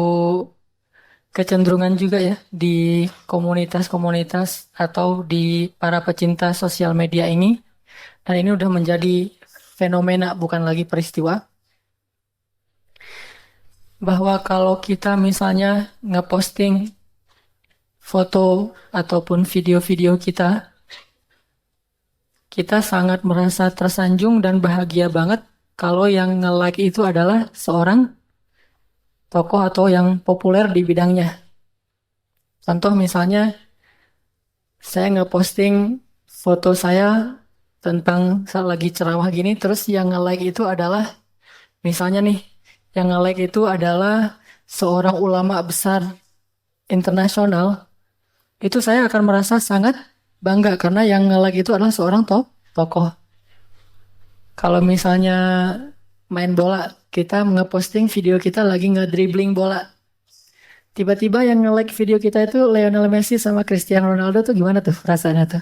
kecenderungan juga ya di komunitas-komunitas atau di para pecinta sosial media ini, dan ini udah menjadi fenomena bukan lagi peristiwa, bahwa kalau kita misalnya ngeposting foto ataupun video-video kita sangat merasa tersanjung dan bahagia banget kalau yang nge-like itu adalah seorang tokoh atau yang populer di bidangnya. Contoh misalnya, saya nge-posting foto saya tentang saat lagi ceramah gini, terus yang nge-like itu adalah, misalnya nih, yang nge-like itu adalah seorang ulama besar internasional, itu saya akan merasa sangat bangga karena yang nge-like itu adalah seorang tokoh. Kalau misalnya main bola, kita nge-posting video kita lagi nge-dribbling bola. Tiba-tiba yang nge-like video kita itu Lionel Messi sama Cristiano Ronaldo tuh gimana tuh perasaannya tuh?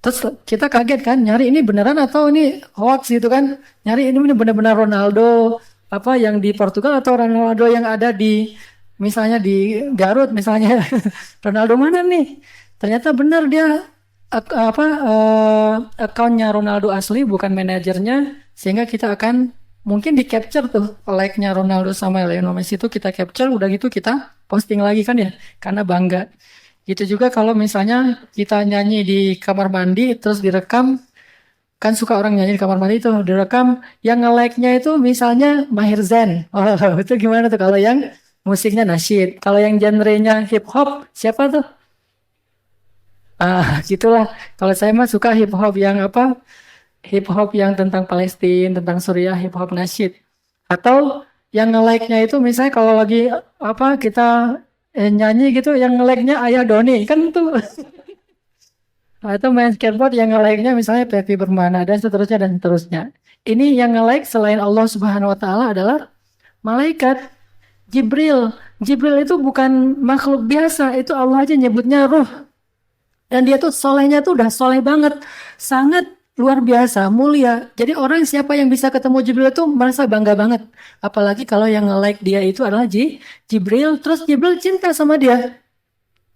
Terus kita kaget kan, nyari ini beneran atau ini hoax gitu kan? Nyari ini benar-benar Ronaldo apa yang di Portugal atau Ronaldo yang ada di misalnya di Garut misalnya. Ronaldo mana nih? Ternyata benar dia akunnya Ronaldo asli bukan manajernya, sehingga kita akan mungkin di capture tuh like-nya Ronaldo sama Lionel Messi itu kita capture, udah gitu kita posting lagi kan ya karena bangga. Gitu juga kalau misalnya kita nyanyi di kamar mandi terus direkam, kan suka orang nyanyi di kamar mandi itu direkam, yang nge-like-nya itu misalnya Maher Zain. Oh, itu gimana tuh kalau yang musiknya nasyid, kalau yang genrenya hip hop siapa tuh? Gitulah. Kalau saya mah suka hip hop yang apa? Hip hop yang tentang Palestina, tentang Suriah, hip hop nasyid. Atau yang nge-like-nya itu misalnya kalau lagi apa kita nyanyi gitu, yang nge-like-nya Ayah Doni kan tuh. Atau main skateboard yang nge-like-nya misalnya Pepi Bermana dan seterusnya dan seterusnya. Ini yang nge-like selain Allah Subhanahu wa taala adalah malaikat Jibril. Jibril itu bukan makhluk biasa, itu Allah aja nyebutnya ruh. Dan dia tuh solehnya tuh udah soleh banget. Sangat luar biasa, mulia. Jadi orang siapa yang bisa ketemu Jibril tuh merasa bangga banget. Apalagi kalau yang nge-like dia itu adalah Jibril. Terus Jibril cinta sama dia.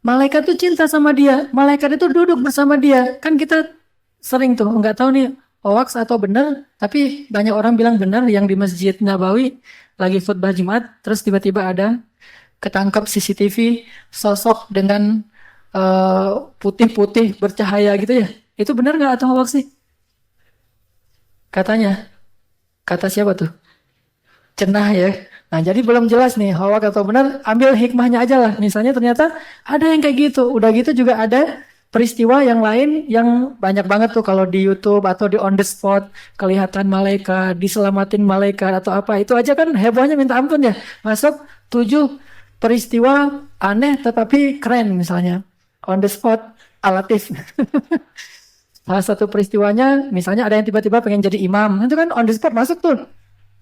Malaikat tuh cinta sama dia. Malaikat itu duduk bersama dia. Kan kita sering tuh, nggak tahu nih hoax atau benar. Tapi banyak orang bilang benar yang di Masjid Nabawi lagi khutbah Jumat. Terus tiba-tiba ada ketangkap CCTV sosok dengan putih-putih bercahaya gitu ya. Itu benar nggak atau hoax sih? Katanya. Kata siapa tuh? Cenah ya. Nah jadi belum jelas nih hoax atau benar. Ambil hikmahnya aja lah. Misalnya ternyata ada yang kayak gitu. Udah gitu juga ada peristiwa yang lain yang banyak banget tuh kalau di YouTube atau di on the spot kelihatan malaikat, diselamatin malaikat atau apa. Itu aja kan hebohnya minta ampun ya. Masuk 7 peristiwa aneh tetapi keren misalnya. On the spot alatif. Salah satu peristiwanya misalnya ada yang tiba-tiba pengen jadi imam. Itu kan on the spot masuk tuh.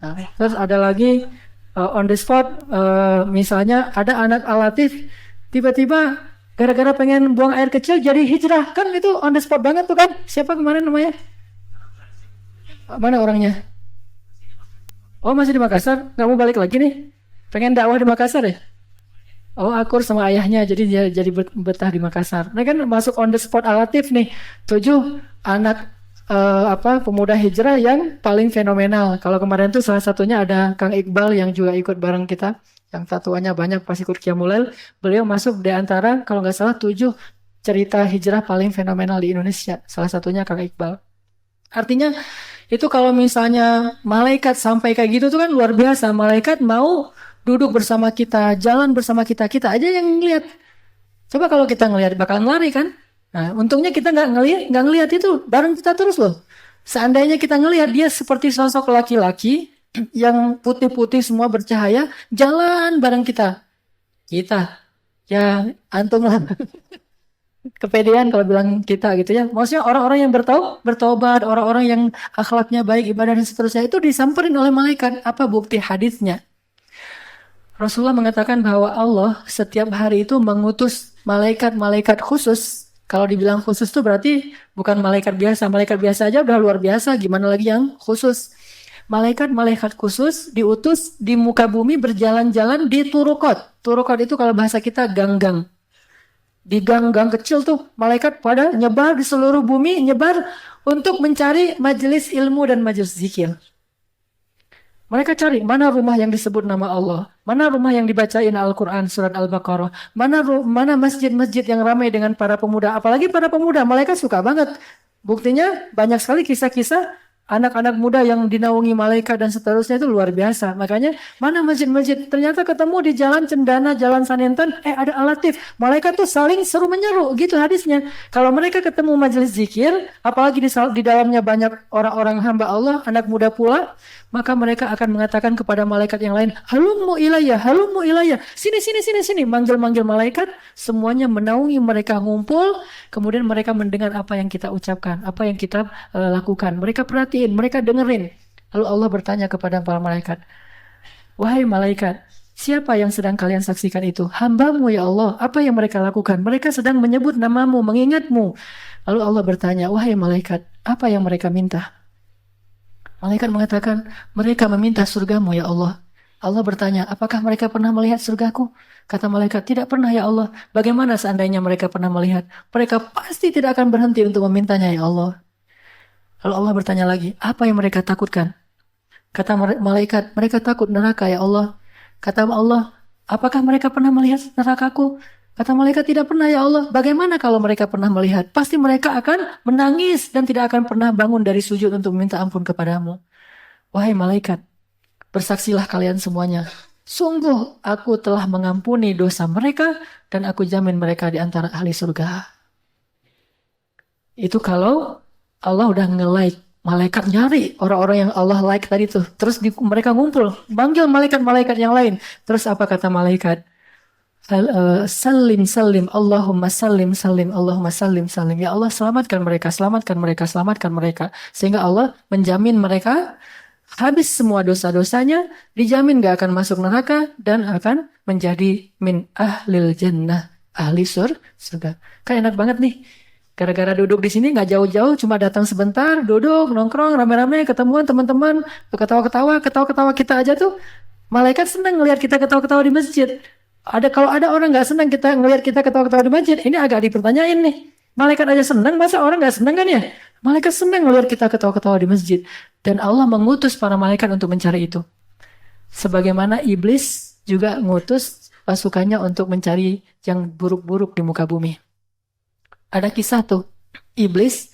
Nah, terus ada lagi on the spot misalnya ada anak alatif tiba-tiba gara-gara pengen buang air kecil jadi hijrah, kan itu on the spot banget tuh kan. Siapa kemarin namanya? Mana orangnya? Oh, masih di Makassar. Nggak mau balik lagi nih? Pengen dakwah di Makassar ya? Oh, akur sama ayahnya, jadi dia jadi betah di Makassar. Nah kan masuk on the spot alatif nih. 7 anak pemuda hijrah yang paling fenomenal. Kalau kemarin tuh salah satunya ada Kang Iqbal yang juga ikut bareng kita, yang tatuannya banyak pas ikut Qiyamul Lail. Beliau masuk di antara kalau nggak salah 7 cerita hijrah paling fenomenal di Indonesia. Salah satunya Kang Iqbal. Artinya itu kalau misalnya malaikat sampai kayak gitu tuh kan luar biasa. Malaikat mau duduk bersama kita, jalan bersama kita, kita aja yang ngelihat. Coba kalau kita ngelihat bakalan lari kan? Nah, untungnya kita nggak ngelihat itu bareng kita terus loh. Seandainya kita ngelihat dia seperti sosok laki-laki yang putih-putih semua bercahaya, jalan bareng kita. Kita, ya antum lah. Kepedean kalau bilang kita gitu ya. Maksudnya orang-orang yang bertobat, orang-orang yang akhlaknya baik, ibadah dan seterusnya itu disamperin oleh malaikat. Apa bukti hadisnya? Rasulullah mengatakan bahwa Allah setiap hari itu mengutus malaikat-malaikat khusus. Kalau dibilang khusus itu berarti bukan malaikat biasa. Malaikat biasa aja udah luar biasa, gimana lagi yang khusus. Malaikat-malaikat khusus diutus di muka bumi berjalan-jalan di turukot. Turukot itu kalau bahasa kita gang-gang. Di gang-gang kecil tuh malaikat pada nyebar di seluruh bumi, nyebar untuk mencari majelis ilmu dan majelis zikir. Mereka cari mana rumah yang disebut nama Allah, mana rumah yang dibacain Al-Quran surat Al-Baqarah, mana masjid-masjid yang ramai dengan para pemuda. Apalagi para pemuda, malaikat suka banget. Buktinya banyak sekali kisah-kisah anak-anak muda yang dinaungi malaikat dan seterusnya itu luar biasa. Makanya mana masjid-masjid, ternyata ketemu di jalan Cendana, jalan Saninten, ada alatif. Malaikat tuh saling seru menyeru, gitu hadisnya. Kalau mereka ketemu majelis zikir, apalagi di dalamnya banyak orang-orang hamba Allah, anak muda pula, maka mereka akan mengatakan kepada malaikat yang lain, halummu ilayya, sini, manggil-manggil malaikat, semuanya menaungi mereka ngumpul, kemudian mereka mendengar apa yang kita ucapkan, apa yang kita lakukan. Mereka perhatiin, mereka dengerin. Lalu Allah bertanya kepada para malaikat, wahai malaikat, siapa yang sedang kalian saksikan itu? Hambamu ya Allah. Apa yang mereka lakukan? Mereka sedang menyebut namamu, mengingatmu. Lalu Allah bertanya, wahai malaikat, apa yang mereka minta? Malaikat mengatakan, mereka meminta surgamu ya Allah. Allah bertanya, apakah mereka pernah melihat surgaku? Kata malaikat, tidak pernah ya Allah. Bagaimana seandainya mereka pernah melihat? Mereka pasti tidak akan berhenti untuk memintanya ya Allah. Lalu Allah bertanya lagi, apa yang mereka takutkan? Kata malaikat, mereka takut neraka ya Allah. Kata Allah, apakah mereka pernah melihat nerakaku? Kata malaikat, tidak pernah ya Allah. Bagaimana kalau mereka pernah melihat? Pasti mereka akan menangis dan tidak akan pernah bangun dari sujud untuk meminta ampun kepadamu. Wahai malaikat, bersaksilah kalian semuanya. Sungguh aku telah mengampuni dosa mereka dan aku jamin mereka di antara ahli surga. Itu kalau Allah udah nge-like. Malaikat nyari orang-orang yang Allah like tadi tuh. Terus mereka ngumpul. Manggil malaikat-malaikat yang lain. Terus apa kata malaikat? Salim, Allahumma salim, Allahumma salim. Ya Allah selamatkan mereka. Sehingga Allah menjamin mereka habis semua dosa-dosanya, dijamin gak akan masuk neraka dan akan menjadi min ahlil jannah, ahli surga. Kan enak banget nih. Gara-gara duduk di sini nggak jauh-jauh, cuma datang sebentar, duduk, nongkrong, rame-rame, ketemuan teman-teman, ketawa-ketawa kita aja tuh. Malaikat senang ngelihat kita ketawa-ketawa di masjid. Kalau ada orang nggak senang kita ngelihat kita ketawa-ketawa di masjid, ini agak dipertanyain nih. Malaikat aja senang, masa orang nggak senang kan ya? Malaikat senang ngelihat kita ketawa-ketawa di masjid. Dan Allah mengutus para malaikat untuk mencari itu. Sebagaimana iblis juga ngutus pasukannya untuk mencari yang buruk-buruk di muka bumi. Ada kisah tuh, iblis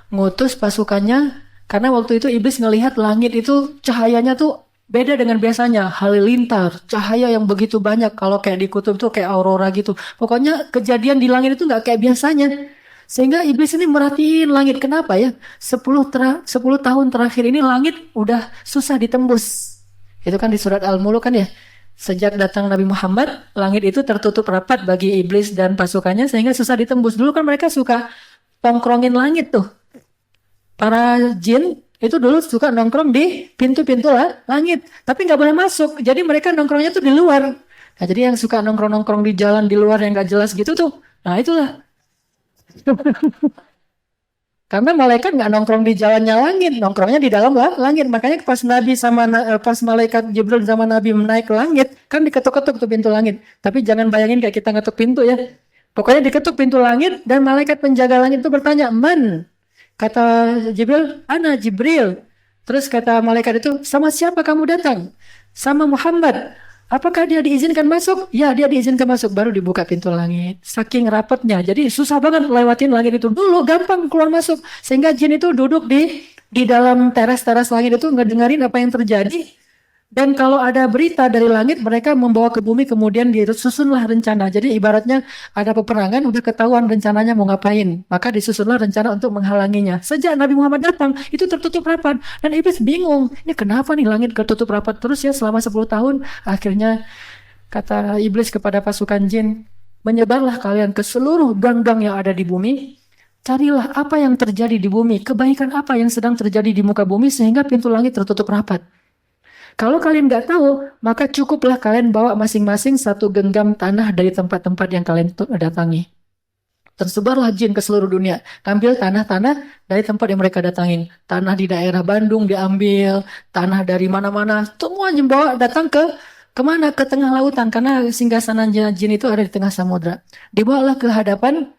ngutus pasukannya, karena waktu itu iblis ngelihat langit itu cahayanya tuh beda dengan biasanya, halilintar, cahaya yang begitu banyak. Kalau kayak di kutub tuh kayak aurora gitu. Pokoknya kejadian di langit itu nggak kayak biasanya. Sehingga iblis ini merhatiin langit. Kenapa ya? 10 tahun terakhir ini langit udah susah ditembus. Itu kan di surat Al-Mulk kan ya. Sejak datang Nabi Muhammad, langit itu tertutup rapat bagi iblis dan pasukannya sehingga susah ditembus. Dulu kan mereka suka tongkrongin langit tuh. Para jin itu dulu suka nongkrong di pintu-pintu langit. Tapi nggak boleh masuk. Jadi mereka nongkrongnya tuh di luar. Nah, jadi yang suka nongkrong-nongkrong di jalan di luar yang nggak jelas gitu tuh. Nah itulah. Karena malaikat nggak nongkrong di jalannya langit, nongkrongnya di dalam langit. Makanya pas Nabi pas malaikat Jibril sama Nabi naik ke langit, kan diketuk-ketuk tuh pintu langit. Tapi jangan bayangin kayak kita ngetuk pintu ya. Pokoknya diketuk pintu langit dan malaikat penjaga langit itu bertanya, "Man?" Kata Jibril, "Ana Jibril." Terus kata malaikat itu, "Sama siapa kamu datang?" "Sama Muhammad." "Apakah dia diizinkan masuk?" "Ya, dia diizinkan masuk." Baru dibuka pintu langit. Saking rapatnya. Jadi susah banget lewatin langit itu. Dulu gampang keluar masuk. Sehingga jin itu duduk di dalam teras-teras langit itu ngedengerin apa yang terjadi. Dan kalau ada berita dari langit, mereka membawa ke bumi, kemudian disusunlah rencana. Jadi ibaratnya ada peperangan, udah ketahuan rencananya mau ngapain. Maka disusunlah rencana untuk menghalanginya. Sejak Nabi Muhammad datang, itu tertutup rapat. Dan iblis bingung, ini kenapa nih langit tertutup rapat terus ya selama 10 tahun. Akhirnya kata iblis kepada pasukan jin, "Menyebarlah kalian ke seluruh gang-gang yang ada di bumi. Carilah apa yang terjadi di bumi, kebaikan apa yang sedang terjadi di muka bumi sehingga pintu langit tertutup rapat. Kalau kalian nggak tahu, maka cukuplah kalian bawa masing-masing satu genggam tanah dari tempat-tempat yang kalian datangi." Tersebarlah jin ke seluruh dunia. Ambil tanah-tanah dari tempat yang mereka datangin. Tanah di daerah Bandung diambil, tanah dari mana-mana, semua bawa datang kemana? Ke tengah lautan, karena singgasana jin itu ada di tengah samudra. Dibawalah ke hadapan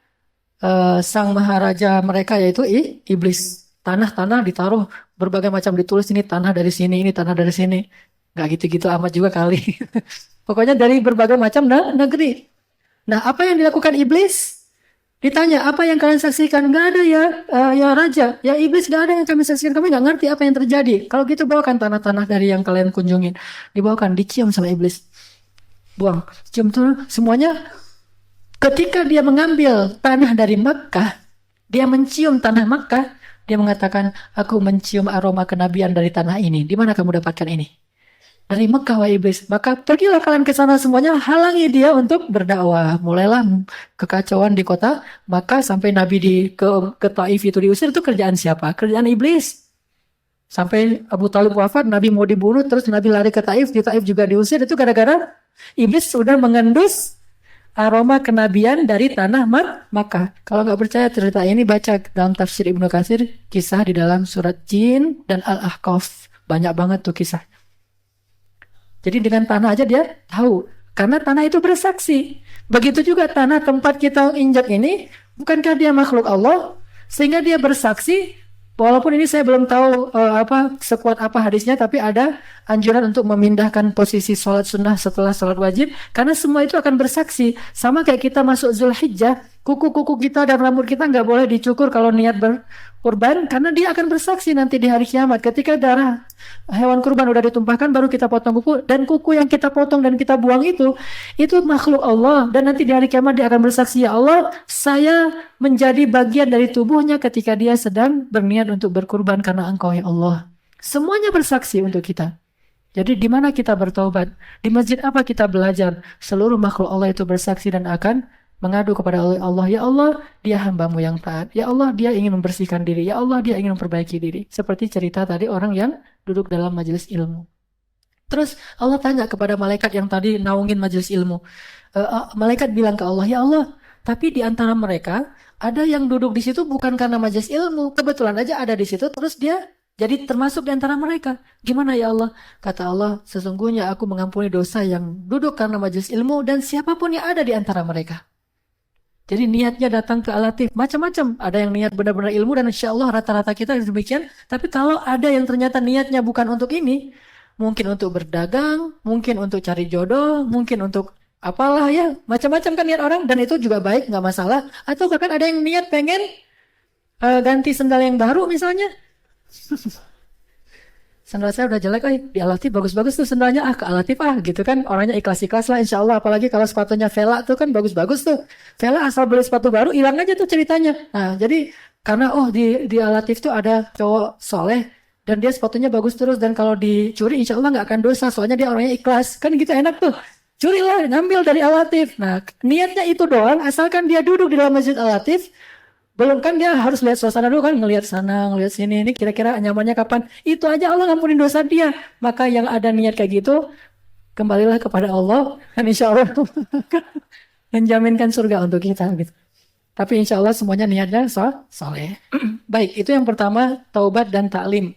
sang maharaja mereka, yaitu iblis. Tanah-tanah ditaruh berbagai macam, ditulis ini tanah dari sini, ini tanah dari sini. Nggak gitu-gitu amat juga kali. Pokoknya dari berbagai macam negeri. Nah, apa yang dilakukan iblis? Ditanya, apa yang kalian saksikan? Nggak ada ya, ya raja. Ya iblis, nggak ada yang kami saksikan. Kami nggak ngerti apa yang terjadi. Kalau gitu bawakan tanah-tanah dari yang kalian kunjungin. Dibawakan, dicium sama iblis. Buang, cium tuh semuanya. Ketika dia mengambil tanah dari Makkah, dia mencium tanah Makkah. Dia mengatakan, "Aku mencium aroma kenabian dari tanah ini. Di mana kamu dapatkan ini?" "Dari Mekah, wahai iblis." "Maka pergilah kalian ke sana semuanya, halangi dia untuk berdakwah." Mulailah kekacauan di kota Makkah sampai Nabi ke Taif itu diusir. Itu kerjaan siapa? Kerjaan iblis. Sampai Abu Talib wafat, Nabi mau dibunuh, terus Nabi lari ke Taif, di Taif juga diusir. Itu gara-gara iblis sudah mengendus aroma kenabian dari tanah Makkah. Kalau nggak percaya cerita ini, baca dalam tafsir Ibnu Katsir, kisah di dalam surat Jin dan Al-Ahqaf. Banyak banget tuh kisah. Jadi dengan tanah aja dia tahu. Karena tanah itu bersaksi. Begitu juga tanah tempat kita injak ini, bukankah dia makhluk Allah? Sehingga dia bersaksi. Walaupun ini saya belum tahu sekuat apa hadisnya, tapi ada anjuran untuk memindahkan posisi sholat sunnah setelah sholat wajib, karena semua itu akan bersaksi. Sama kayak kita masuk Zulhijjah, kuku-kuku kita dan rambut kita nggak boleh dicukur kalau niat berkurban, karena dia akan bersaksi nanti di hari kiamat. Ketika darah hewan kurban udah ditumpahkan, baru kita potong kuku, dan kuku yang kita potong dan kita buang itu makhluk Allah, dan nanti di hari kiamat dia akan bersaksi, "Ya Allah, saya menjadi bagian dari tubuhnya ketika dia sedang berniat untuk berkurban karena Engkau ya Allah." Semuanya bersaksi untuk kita. Jadi di mana kita bertaubat? Di masjid apa kita belajar? Seluruh makhluk Allah itu bersaksi dan akan mengadu kepada Allah. "Ya Allah, dia hambamu yang taat. Ya Allah, dia ingin membersihkan diri. Ya Allah, dia ingin memperbaiki diri." Seperti cerita tadi orang yang duduk dalam majelis ilmu. Terus Allah tanya kepada malaikat yang tadi naungin majelis ilmu. Malaikat bilang ke Allah, "Ya Allah, tapi di antara mereka ada yang duduk di situ bukan karena majelis ilmu. Kebetulan aja ada di situ, terus dia jadi termasuk di antara mereka. Gimana ya Allah?" Kata Allah, "Sesungguhnya aku mengampuni dosa yang duduk karena majelis ilmu dan siapapun yang ada di antara mereka." Jadi niatnya datang ke Al-Latif macam-macam. Ada yang niat benar-benar ilmu, dan insya Allah rata-rata kita demikian. Tapi kalau ada yang ternyata niatnya bukan untuk ini, mungkin untuk berdagang, mungkin untuk cari jodoh, mungkin untuk apalah ya, macam-macam kan niat orang, dan itu juga baik, nggak masalah. Atau bahkan ada yang niat pengen ganti sendal yang baru misalnya. Sandal saya udah jelek, di Alatif bagus-bagus tuh sandalnya, ke Alatif gitu kan, orangnya ikhlas-ikhlas lah insya Allah, apalagi kalau sepatunya Vela tuh kan bagus-bagus tuh. Vela asal beli sepatu baru, hilang aja tuh ceritanya. Nah, jadi karena di Alatif tuh ada cowok soleh, dan dia sepatunya bagus terus, dan kalau dicuri insya Allah nggak akan dosa, soalnya dia orangnya ikhlas, kan gitu enak tuh. Curilah, ngambil dari Alatif. Nah, niatnya itu doang, asalkan dia duduk di dalam masjid Alatif, belum kan dia harus lihat suasana dulu kan, ngelihat sana, ngelihat sini, ini kira-kira nyamannya kapan. Itu aja Allah ngampunin dosa dia. Maka yang ada niat kayak gitu, kembalilah kepada Allah, dan insya Allah menjaminkan surga untuk kita gitu. Tapi insya Allah semuanya niatnya soleh. Baik, itu yang pertama, taubat dan taklim.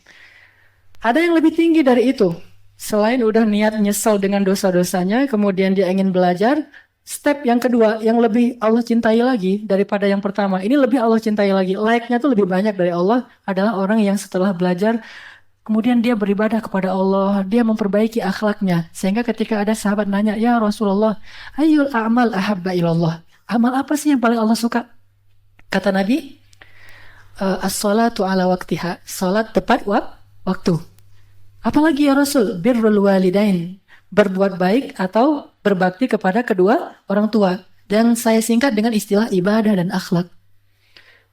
Ada yang lebih tinggi dari itu. Selain udah niat nyesel dengan dosa-dosanya, kemudian dia ingin belajar, step yang kedua, yang lebih Allah cintai lagi daripada yang pertama. Ini lebih Allah cintai lagi. Like-nya tuh lebih banyak dari Allah adalah orang yang setelah belajar, kemudian dia beribadah kepada Allah, dia memperbaiki akhlaknya. Sehingga ketika ada sahabat nanya, ya Rasulullah, ayyul a'mal ahabba ilallah. Amal apa sih yang paling Allah suka? Kata Nabi, as-salatu ala waktiha. Salat tepat waktu. Apalagi ya Rasul? Birrul walidain. Berbuat baik atau berbakti kepada kedua orang tua. Dan saya singkat dengan istilah ibadah dan akhlak.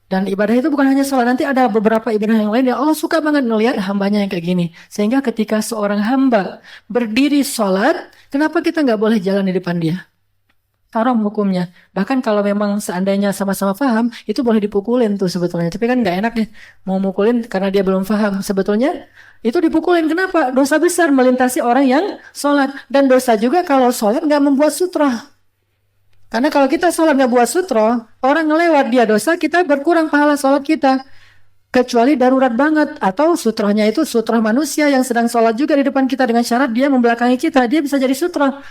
Dan ibadah itu bukan hanya sholat. Nanti ada beberapa ibadah yang lain yang Allah suka banget ngelihat hambanya yang kayak gini. Sehingga ketika seorang hamba berdiri sholat, kenapa kita nggak boleh jalan di depan dia? Haram hukumnya. Bahkan kalau memang seandainya sama-sama paham, itu boleh dipukulin tuh sebetulnya. Tapi kan nggak enak nih mau mukulin karena dia belum paham. Sebetulnya itu dipukulin. Kenapa? Dosa besar melintasi orang yang sholat. Dan dosa juga kalau sholat nggak membuat sutra. Karena kalau kita sholat nggak buat sutra, orang ngelewat dia dosa, kita berkurang pahala sholat kita. Kecuali darurat banget. Atau sutranya itu sutra manusia yang sedang sholat juga di depan kita dengan syarat dia membelakangi kita. Dia bisa jadi sutra.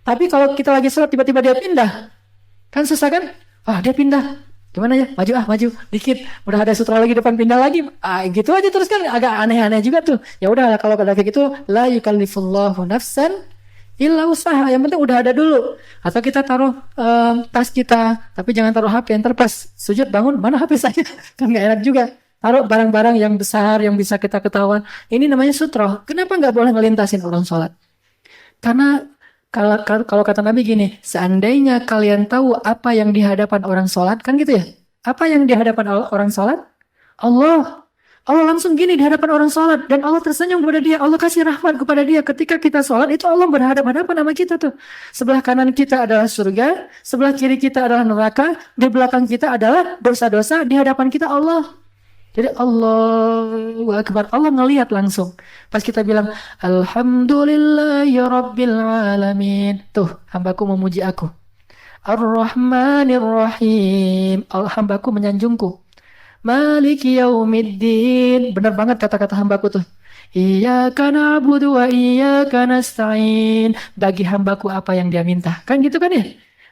Tapi kalau kita lagi sholat tiba-tiba dia pindah, kan susah kan? Dia pindah. Gimana ya? Maju dikit. Udah ada sutra lagi depan pindah lagi. Gitu aja terus kan agak aneh-aneh juga tuh. Ya udah kalau kayak gitu, la yukallifullahu nafsan illa usaha. Yang penting udah ada dulu. Atau kita taruh tas kita, tapi jangan taruh HP. Ntar pas sujud bangun, mana HP saya? Kan nggak enak juga. Taruh barang-barang yang besar yang bisa kita ketahuan. Ini namanya sutra. Kenapa nggak boleh ngelintasin orang sholat? Karena kalau kata Nabi gini, seandainya kalian tahu apa yang di hadapan orang sholat, kan gitu ya? Apa yang di hadapan orang sholat? Allah. Allah langsung gini di hadapan orang sholat. Dan Allah tersenyum kepada dia. Allah kasih rahmat kepada dia. Ketika kita sholat, itu Allah berhadapan-hadapan sama kita tuh. Sebelah kanan kita adalah surga. Sebelah kiri kita adalah neraka. Di belakang kita adalah dosa-dosa. Di hadapan kita Allah. Jadi Allahu Akbar, Allah ngelihat langsung. Pas kita bilang Alhamdulillahi Rabbil Alamin, tuh hambaku memuji aku. Ar-Rahmanir Rahim, hambaku menyanjungku. Maliki Yaumiddin, benar banget kata-kata hambaku tuh. Iyyaka na'budu wa iyyaka nasta'in, bagi hambaku apa yang dia minta. Kan gitu kan ya?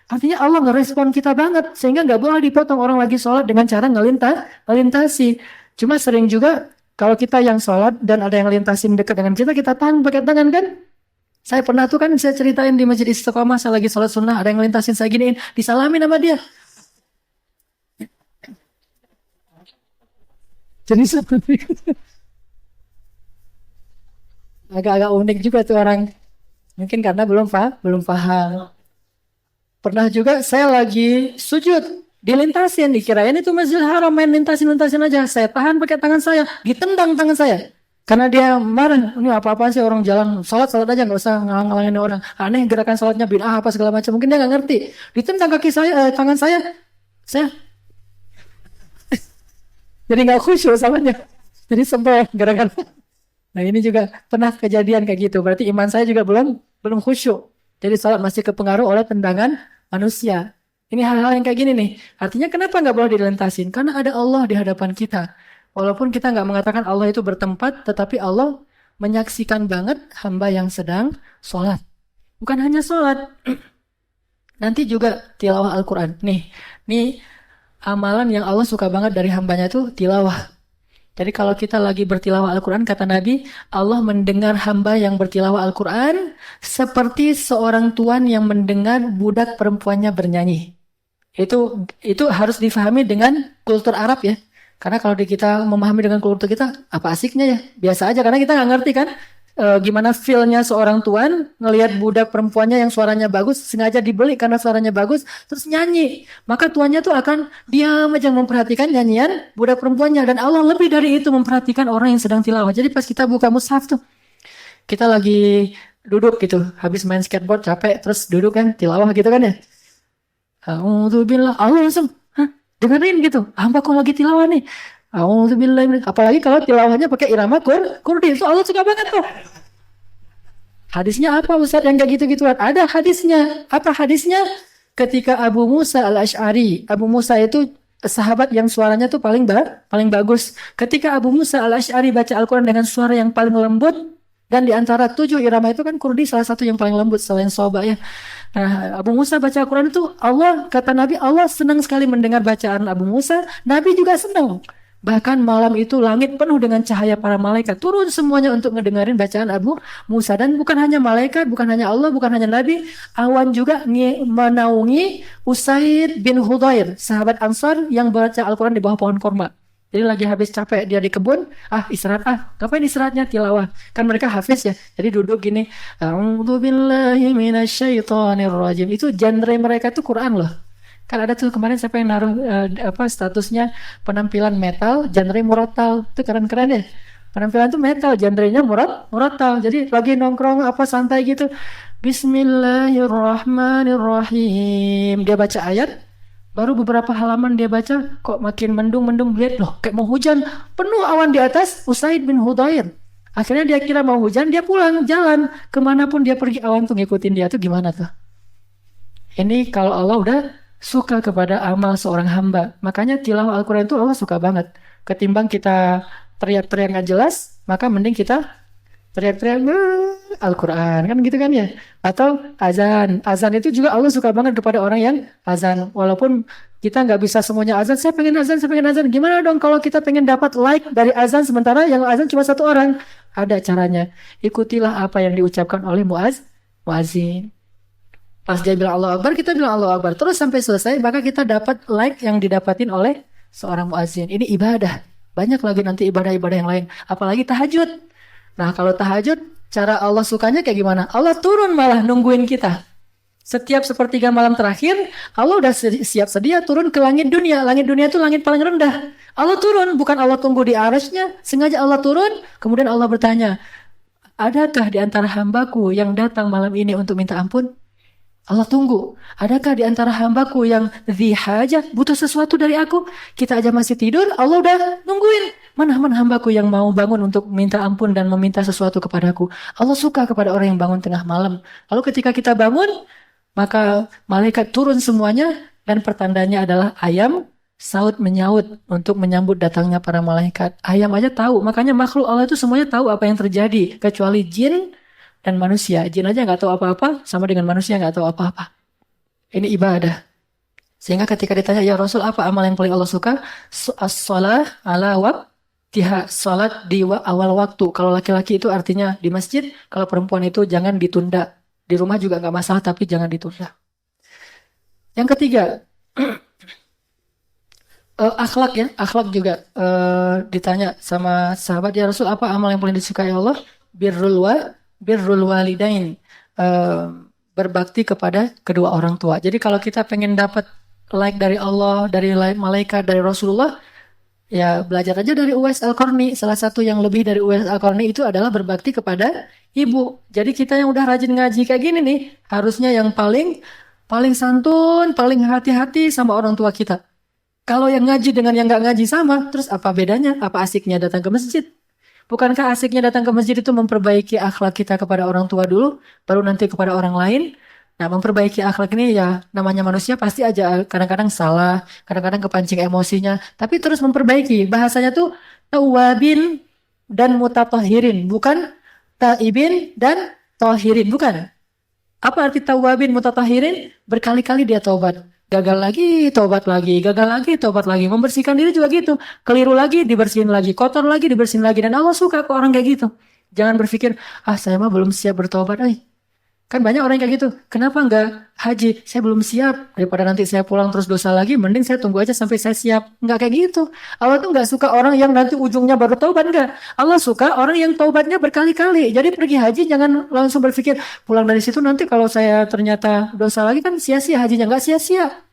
Artinya Allah ngerespon kita banget. Sehingga gak boleh dipotong orang lagi sholat dengan cara ngelintasi. Cuma sering juga kalau kita yang sholat dan ada yang lintasin dekat dengan kita, kita tahan pakai tangan kan. Saya pernah tuh kan saya ceritain di Masjid Istiqomah, saya lagi sholat sunnah, ada yang lintasin saya giniin, disalamin sama dia. Jadi seperti itu. Agak-agak unik juga tuh orang. Mungkin karena belum paham. Pernah juga saya lagi sujud, dilintasin, dikirain itu Masjidil Haram, main lintasin aja. Saya tahan pakai tangan saya, ditendang tangan saya. Karena dia marah, ini apa-apaan sih orang jalan, salat aja nggak usah ngalang-ngalangin orang. Aneh gerakan salatnya bid'ah apa segala macam. Mungkin dia nggak ngerti. Ditendang kaki saya, tangan saya jadi nggak khusyuk salahnya. Jadi sebel gerakan. Nah ini juga pernah kejadian kayak gitu. Berarti iman saya juga belum khusyuk. Jadi salat masih kepengaruh oleh tendangan manusia. Ini hal-hal yang kayak gini nih. Artinya kenapa nggak boleh dilentasin? Karena ada Allah di hadapan kita. Walaupun kita nggak mengatakan Allah itu bertempat, tetapi Allah menyaksikan banget hamba yang sedang sholat. Bukan hanya sholat. Nanti juga tilawah Al-Quran. Nih amalan yang Allah suka banget dari hambanya itu tilawah. Jadi kalau kita lagi bertilawah Al-Quran, kata Nabi, Allah mendengar hamba yang bertilawah Al-Quran seperti seorang tuan yang mendengar budak perempuannya bernyanyi. Itu harus difahami dengan kultur Arab ya. Karena kalau di kita memahami dengan kultur kita, apa asiknya ya? Biasa aja, karena kita nggak ngerti kan gimana feel-nya seorang tuan ngelihat budak perempuannya yang suaranya bagus, sengaja dibeli karena suaranya bagus, terus nyanyi. Maka tuannya tuh akan diam aja memperhatikan nyanyian budak perempuannya. Dan Allah lebih dari itu memperhatikan orang yang sedang tilawah. Jadi pas kita buka mushaf tuh, kita lagi duduk gitu, habis main skateboard capek, terus duduk kan, tilawah gitu kan ya. Alhamdulillah, Allah langsung, dengerin gitu, hambaku lagi tilawah nih. Alhamdulillah, apalagi kalau tilawahnya pakai irama kurdi, itu Allah suka banget tuh. Hadisnya apa Ustaz yang kayak gitu-gituan? Ada hadisnya. Apa hadisnya? Ketika Abu Musa al-Ash'ari, Abu Musa itu sahabat yang suaranya tuh paling bagus. Ketika Abu Musa al-Ash'ari baca Al-Quran dengan suara yang paling lembut, dan di antara 7 irama itu kan kurdi salah satu yang paling lembut selain soba ya. Nah, Abu Musa baca Al-Quran itu kata Nabi, Allah senang sekali mendengar bacaan Abu Musa. Nabi juga senang. Bahkan malam itu langit penuh dengan cahaya para malaikat. Turun semuanya untuk ngedengerin bacaan Abu Musa. Dan bukan hanya malaikat, bukan hanya Allah, bukan hanya Nabi. Awan juga menaungi Usaid bin Hudayr, sahabat Ansar yang baca Al-Quran di bawah pohon korma. Jadi lagi habis capek dia di kebun, istirahat, ngapain istirahatnya? Tilawah. Kan mereka hafiz ya. Jadi duduk gini, a'udzubillahi minasyaitonirrajim. Itu genre mereka tuh Quran loh. Kan ada tuh kemarin siapa yang naruh statusnya penampilan metal, genre murotal. Itu keren-keren ya. Penampilan tuh metal, genrenya murotal. Jadi lagi nongkrong santai gitu. Bismillahirrahmanirrahim. Dia baca ayat. Baru beberapa halaman dia baca, kok makin mendung-mendung, lihat loh, kayak mau hujan, penuh awan di atas. Usaid bin Hudayr. Akhirnya dia kira mau hujan, dia pulang, jalan. Kemanapun dia pergi, awan tuh ngikutin dia tuh gimana tuh. Ini kalau Allah udah suka kepada amal seorang hamba. Makanya tilawah Al-Quran itu Allah suka banget. Ketimbang kita teriak-teriak gak jelas, maka mending kita teriak-teriak Al-Quran, kan gitu kan ya. Atau azan itu juga Allah suka banget kepada orang yang azan. Walaupun kita nggak bisa semuanya azan, saya pengen azan. Gimana dong kalau kita pengen dapat like dari azan sementara yang azan cuma satu orang? Ada caranya. Ikutilah apa yang diucapkan oleh muazin. Pas dia bilang Allah Akbar, kita bilang Allah Akbar terus sampai selesai, maka kita dapat like yang didapatin oleh seorang muazin. Ini ibadah. Banyak lagi nanti ibadah-ibadah yang lain, apalagi tahajud. Nah, kalau tahajud, cara Allah sukanya kayak gimana? Allah turun malah nungguin kita. Setiap sepertiga malam terakhir, Allah udah siap sedia turun ke langit dunia. Langit dunia itu langit paling rendah. Allah turun, bukan Allah tunggu di arasnya. Sengaja Allah turun, kemudian Allah bertanya, adakah di antara hambaku yang datang malam ini untuk minta ampun? Allah tunggu. Adakah di antara hambaku yang hajat, butuh sesuatu dari aku? Kita aja masih tidur, Allah udah nungguin. Mana hambaku yang mau bangun untuk minta ampun dan meminta sesuatu kepadaku? Allah suka kepada orang yang bangun tengah malam. Lalu ketika kita bangun, maka malaikat turun semuanya, dan pertandanya adalah ayam saut menyaut untuk menyambut datangnya para malaikat. Ayam aja tahu, makanya makhluk Allah itu semuanya tahu apa yang terjadi, kecuali jin dan manusia. Jin aja nggak tahu apa-apa, sama dengan manusia nggak tahu apa-apa. Ini ibadah. Sehingga ketika ditanya, ya Rasul, apa amal yang paling Allah suka? As-shalah ala waqtiha, salat di awal waktu. Kalau laki-laki itu artinya di masjid, kalau perempuan itu jangan ditunda. Di rumah juga nggak masalah, tapi jangan ditunda. Yang ketiga, akhlak ya. Akhlak juga ditanya sama sahabat, ya Rasul, apa amal yang paling disukai Allah? Birrul walidain, berbakti kepada kedua orang tua. Jadi kalau kita pengen dapat like dari Allah, dari malaikat, dari Rasulullah, ya belajar aja dari Uwais Al-Qarni. Salah satu yang lebih dari Uwais Al-Qarni itu adalah berbakti kepada ibu. Jadi kita yang udah rajin ngaji kayak gini nih, harusnya yang paling santun, paling hati-hati sama orang tua kita. Kalau yang ngaji dengan yang nggak ngaji sama, terus apa bedanya? Apa asiknya datang ke masjid? Bukankah asiknya datang ke masjid itu memperbaiki akhlak kita kepada orang tua dulu, baru nanti kepada orang lain? Nah, memperbaiki akhlak ini ya namanya manusia pasti aja kadang-kadang salah, kadang-kadang kepancing emosinya, tapi terus memperbaiki. Bahasanya tuh tawabin dan mutatahhirin, bukan taibin dan tahirin, bukan. Apa arti tawabin mutatahhirin? Berkali-kali dia taubat. Gagal lagi, tobat lagi, gagal lagi, tobat lagi. Membersihkan diri juga gitu. Keliru lagi, dibersihin lagi. Kotor lagi, dibersihin lagi. Dan Allah suka ke orang kayak gitu. Jangan berpikir, saya mah belum siap bertobat. Kan banyak orang yang kayak gitu. Kenapa enggak haji? Saya belum siap. Daripada nanti saya pulang terus dosa lagi, mending saya tunggu aja sampai saya siap. Enggak kayak gitu. Allah tuh enggak suka orang yang nanti ujungnya baru taubat, enggak. Allah suka orang yang taubatnya berkali-kali. Jadi pergi haji jangan langsung berpikir pulang dari situ nanti kalau saya ternyata dosa lagi kan sia-sia hajinya. Enggak sia-sia.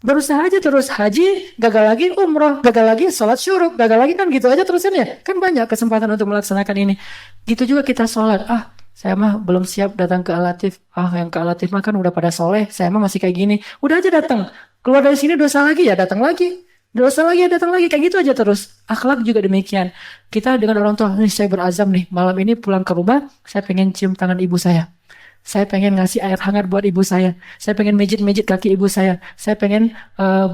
Berusaha aja terus haji, gagal lagi umroh, gagal lagi sholat syuruk, gagal lagi kan gitu aja terusin ya. Kan banyak kesempatan untuk melaksanakan ini. Gitu juga kita sholat. Saya mah belum siap datang ke Al-Latif. Yang ke Al-Latif mah kan udah pada soleh. Saya mah masih kayak gini. Udah aja datang. Keluar dari sini dosa lagi ya datang lagi. Dosa lagi ya datang lagi. Kayak gitu aja terus. Akhlak juga demikian. Kita dengan orang tua, nih saya berazam nih. Malam ini pulang ke rumah, saya pengen cium tangan ibu saya. Saya pengen ngasih air hangat buat ibu saya. Saya pengen mijit-mijit kaki ibu saya. Saya pengen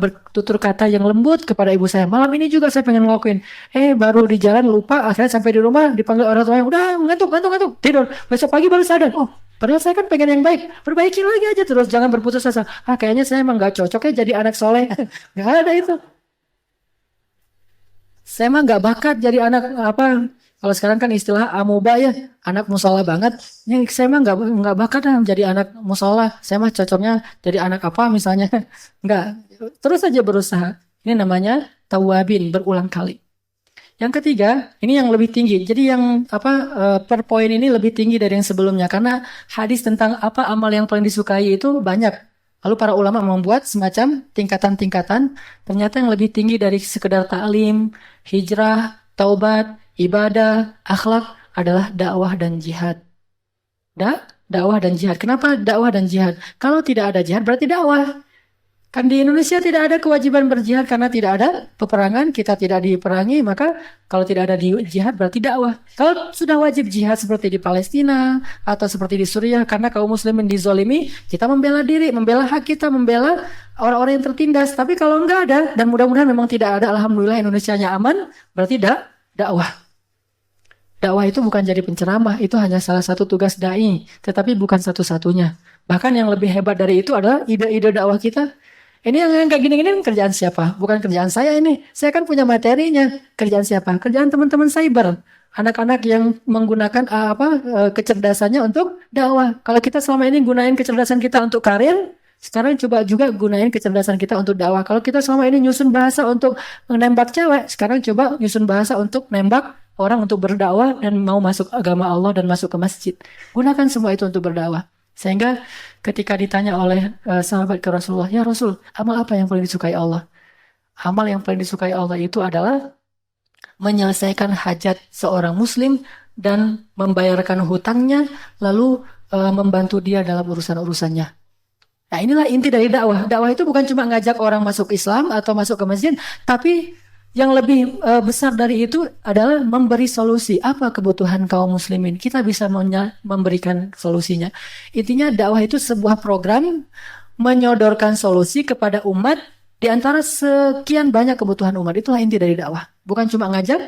bertutur kata yang lembut kepada ibu saya. Malam ini juga saya pengen ngelakuin. Baru di jalan lupa. Akhirnya sampai di rumah dipanggil orang tuanya. Udah ngantuk. Tidur. Besok pagi baru sadar. Padahal saya kan pengen yang baik. Perbaiki lagi aja terus. Jangan berputus asa. Kayaknya saya emang gak cocok ya jadi anak soleh. Gak ada itu. Saya mah gak bakat jadi anak apa. Kalau sekarang kan istilah amuba ya, anak musola banget. Saya mah nggak bakat jadi anak musola. Saya mah cocoknya jadi anak apa misalnya. Nggak. Terus aja berusaha. Ini namanya tawabin, berulang kali. Yang ketiga, ini yang lebih tinggi. Jadi yang per poin ini lebih tinggi dari yang sebelumnya. Karena hadis tentang apa amal yang paling disukai itu banyak. Lalu para ulama membuat semacam tingkatan-tingkatan. Ternyata yang lebih tinggi dari sekedar ta'lim, hijrah, taubat, ibadah, akhlak adalah dakwah dan jihad. Dakwah dan jihad. Kenapa dakwah dan jihad? Kalau tidak ada jihad berarti dakwah. Kan di Indonesia tidak ada kewajiban berjihad karena tidak ada peperangan, kita tidak diperangi, maka kalau tidak ada jihad berarti dakwah. Kalau sudah wajib jihad seperti di Palestina atau seperti di Suriah karena kaum muslimin dizolimi, kita membela diri, membela hak kita, membela orang-orang yang tertindas. Tapi kalau enggak ada, dan mudah-mudahan memang tidak ada, alhamdulillah Indonesianya aman, berarti dakwah. Dakwah itu bukan jadi penceramah, itu hanya salah satu tugas dai, tetapi bukan satu-satunya. Bahkan yang lebih hebat dari itu adalah ide-ide dakwah kita. Ini yang kayak gini-gini kerjaan siapa? Bukan kerjaan saya ini. Saya kan punya materinya. Kerjaan siapa? Kerjaan teman-teman cyber. Anak-anak yang menggunakan kecerdasannya untuk dakwah. Kalau kita selama ini gunain kecerdasan kita untuk karir, sekarang coba juga gunain kecerdasan kita untuk dakwah. Kalau kita selama ini nyusun bahasa untuk nembak cewek, sekarang coba nyusun bahasa untuk nembak orang untuk berdakwah dan mau masuk agama Allah dan masuk ke masjid. Gunakan semua itu untuk berdakwah. Sehingga ketika ditanya oleh sahabat ke Rasulullah, ya Rasul, amal apa yang paling disukai Allah? Amal yang paling disukai Allah itu adalah menyelesaikan hajat seorang muslim dan membayarkan hutangnya, lalu membantu dia dalam urusan-urusannya. Nah inilah inti dari dakwah. Dakwah itu bukan cuma ngajak orang masuk Islam atau masuk ke masjid, tapi yang lebih besar dari itu adalah memberi solusi. Apa kebutuhan kaum muslimin? Kita bisa memberikan solusinya. Intinya dakwah itu sebuah program menyodorkan solusi kepada umat di antara sekian banyak kebutuhan umat. Itulah inti dari dakwah. Bukan cuma ngajak.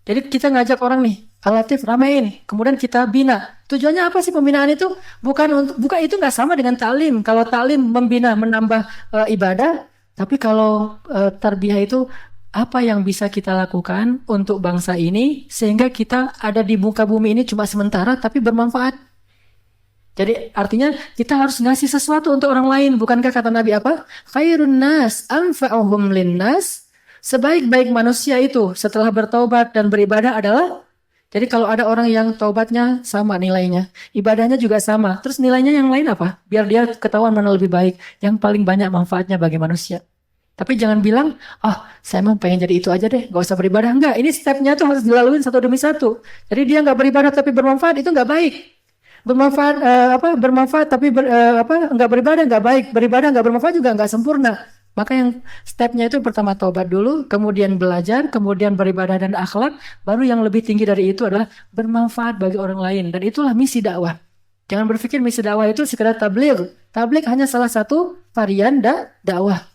Jadi kita ngajak orang nih, Al-Latif ramein, kemudian kita bina. Tujuannya apa sih pembinaan itu? Bukan itu nggak sama dengan ta'lim. Kalau ta'lim membina, menambah ibadah, tapi kalau tarbiyah itu apa yang bisa kita lakukan untuk bangsa ini sehingga kita ada di muka bumi ini cuma sementara tapi bermanfaat. Jadi artinya kita harus ngasih sesuatu untuk orang lain. Bukankah kata Nabi apa? Khairun nas anfa'uhum linnas. Sebaik-baik manusia itu setelah bertaubat dan beribadah adalah, jadi kalau ada orang yang taubatnya sama nilainya, ibadahnya juga sama, terus nilainya yang lain apa? Biar dia ketahuan mana lebih baik, yang paling banyak manfaatnya bagi manusia. Tapi jangan bilang, saya mau pengen jadi itu aja deh, gak usah beribadah. Enggak, ini stepnya tuh harus dilalui satu demi satu. Jadi dia gak beribadah tapi bermanfaat, itu gak baik. Bermanfaat tapi nggak beribadah nggak baik, beribadah nggak bermanfaat juga nggak sempurna. Maka yang stepnya itu pertama taubat dulu, kemudian belajar, kemudian beribadah dan akhlak, baru yang lebih tinggi dari itu adalah bermanfaat bagi orang lain. Dan itulah misi dakwah. Jangan berpikir misi dakwah itu sekedar tabligh. Tabligh hanya salah satu varian dakwah.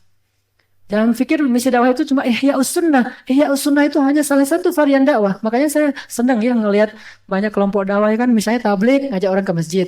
Jangan pikir misi dakwah itu cuma Ihya'us Sunnah. Ihya'us Sunnah itu hanya salah satu varian dakwah. Makanya saya senang ya ngelihat banyak kelompok dakwah kan, misalnya tabligh ngajak orang ke masjid.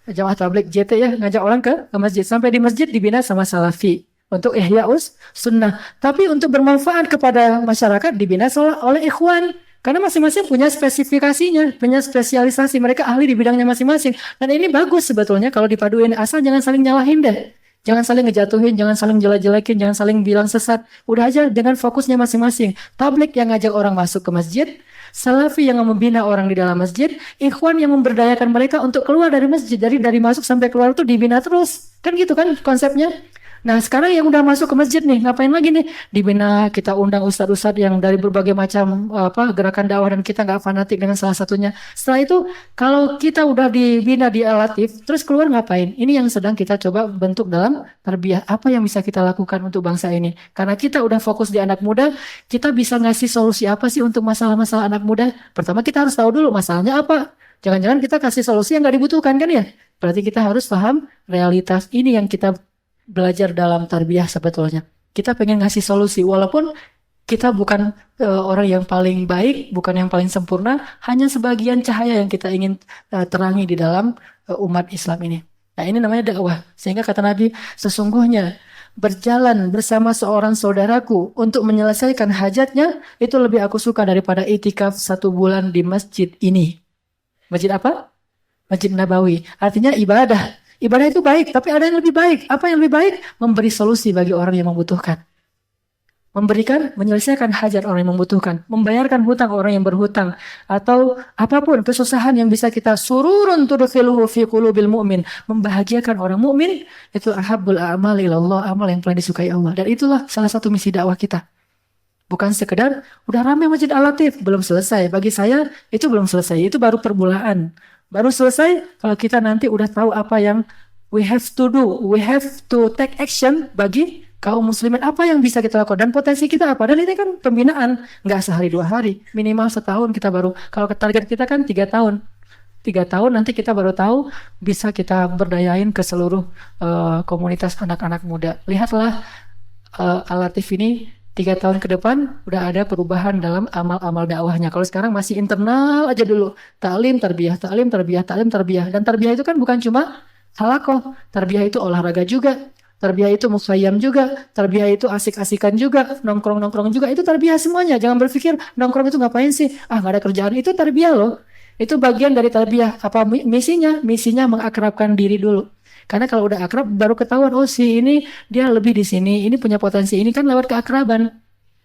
Jamaah tabligh JT ya ngajak orang ke masjid. Sampai di masjid dibina sama salafi untuk Ihya'us Sunnah. Tapi untuk bermanfaat kepada masyarakat dibina oleh ikhwan. Karena masing-masing punya spesifikasinya, punya spesialisasi. Mereka ahli di bidangnya masing-masing. Dan ini bagus sebetulnya kalau dipaduin. Asal jangan saling nyalahin deh. Jangan saling ngejatuhin, jangan saling jelek-jelekin, jangan saling bilang sesat. Udah aja dengan fokusnya masing-masing. Tablik yang ngajak orang masuk ke masjid. Salafi yang membina orang di dalam masjid. Ikhwan yang memberdayakan mereka untuk keluar dari masjid. Jadi dari masuk sampai keluar itu dibina terus. Kan gitu kan konsepnya. Nah sekarang yang udah masuk ke masjid nih, ngapain lagi nih? Dibina, kita undang ustadz-ustadz yang dari berbagai macam gerakan dakwah dan kita nggak fanatik dengan salah satunya. Setelah itu, kalau kita udah dibina di Al-Latif, terus keluar ngapain? Ini yang sedang kita coba bentuk dalam tarbiyah. Apa yang bisa kita lakukan untuk bangsa ini? Karena kita udah fokus di anak muda, kita bisa ngasih solusi apa sih untuk masalah-masalah anak muda? Pertama kita harus tahu dulu masalahnya apa. Jangan-jangan kita kasih solusi yang nggak dibutuhkan kan ya? Berarti kita harus paham realitas ini yang kita belajar dalam tarbiyah sebetulnya. Kita pengen ngasih solusi walaupun kita bukan orang yang paling baik, bukan yang paling sempurna, hanya sebagian cahaya yang kita ingin terangi di dalam umat Islam ini. Nah, ini namanya dakwah. Sehingga kata Nabi, sesungguhnya berjalan bersama seorang saudaraku untuk menyelesaikan hajatnya itu lebih aku suka daripada itikaf 1 bulan di masjid ini. Masjid apa? Masjid Nabawi. Artinya ibadah. Ibadah itu baik, tapi ada yang lebih baik. Apa yang lebih baik? Memberi solusi bagi orang yang membutuhkan. Menyelesaikan hajat orang yang membutuhkan. Membayarkan hutang orang yang berhutang. Atau apapun kesusahan yang bisa kita sururun tudkhiluhu fi qulubil mu'min. Membahagiakan orang mukmin itu ahabbul a'mal ilallah, amal yang paling disukai Allah. Dan itulah salah satu misi dakwah kita. Bukan sekedar udah ramai Masjid Al-Latif, belum selesai. Bagi saya itu belum selesai, itu baru permulaan. Baru selesai kalau kita nanti udah tahu apa yang we have to do, we have to take action bagi kaum muslimin, apa yang bisa kita lakukan dan potensi kita apa. Dan ini kan pembinaan, nggak sehari 2 hari, minimal setahun kita baru, kalau target kita kan 3 tahun. 3 tahun nanti kita baru tahu bisa kita berdayain ke seluruh komunitas anak-anak muda. Lihatlah Al-Latif ini 3 tahun ke depan udah ada perubahan dalam amal-amal dakwahnya. Kalau sekarang masih internal aja dulu. Ta'lim, tarbiyah, ta'lim, tarbiyah, ta'lim, tarbiyah. Dan tarbiyah itu kan bukan cuma halakoh. Tarbiyah itu olahraga juga. Tarbiyah itu musayyam juga. Tarbiyah itu asik-asikan juga. Nongkrong-nongkrong juga. Itu tarbiyah semuanya. Jangan berpikir nongkrong itu ngapain sih? Ah, nggak ada kerjaan. Itu tarbiyah loh. Itu bagian dari tarbiyah. Apa misinya? Misinya mengakrabkan diri dulu. Karena kalau udah akrab baru ketahuan, oh si ini dia lebih di sini, ini punya potensi, ini kan lewat keakraban.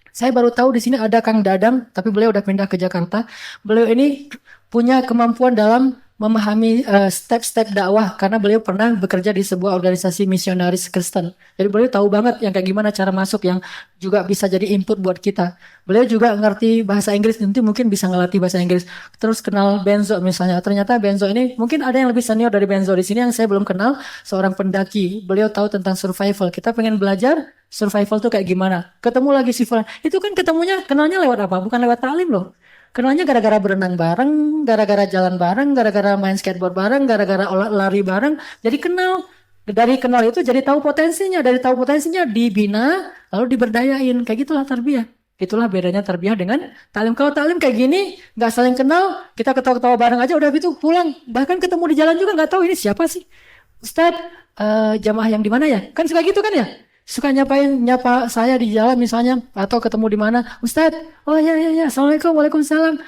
Saya baru tahu di sini ada Kang Dadang, tapi beliau udah pindah ke Jakarta. Beliau ini punya kemampuan dalam memahami step-step dakwah karena beliau pernah bekerja di sebuah organisasi misionaris Kristen. Jadi beliau tahu banget yang kayak gimana cara masuk yang juga bisa jadi input buat kita. Beliau juga ngerti bahasa Inggris, nanti mungkin bisa ngelatih bahasa Inggris. Terus kenal Benzo misalnya. Ternyata Benzo ini mungkin ada yang lebih senior dari Benzo di sini yang saya belum kenal, seorang pendaki. Beliau tahu tentang survival. Kita pengen belajar survival tuh kayak gimana. Ketemu lagi si Fulan. Itu kan ketemunya kenalnya lewat apa? Bukan lewat taklim loh. Kenalnya gara-gara berenang bareng, gara-gara jalan bareng, gara-gara main skateboard bareng, gara-gara lari bareng. Jadi kenal. Dari kenal itu jadi tahu potensinya. Dari tahu potensinya dibina, lalu diberdayain. Kayak gitulah tarbiyah. Itulah bedanya tarbiyah dengan taklim. Kalau taklim kayak gini, nggak saling kenal, kita ketawa-ketawa bareng aja udah gitu pulang. Bahkan ketemu di jalan juga nggak tahu ini siapa sih. Ustadz, jamaah yang di mana ya? Kan suka gitu kan ya? Suka nyapa saya di jalan misalnya atau ketemu di mana, Ustadz, oh ya, assalamualaikum, waalaikumsalam,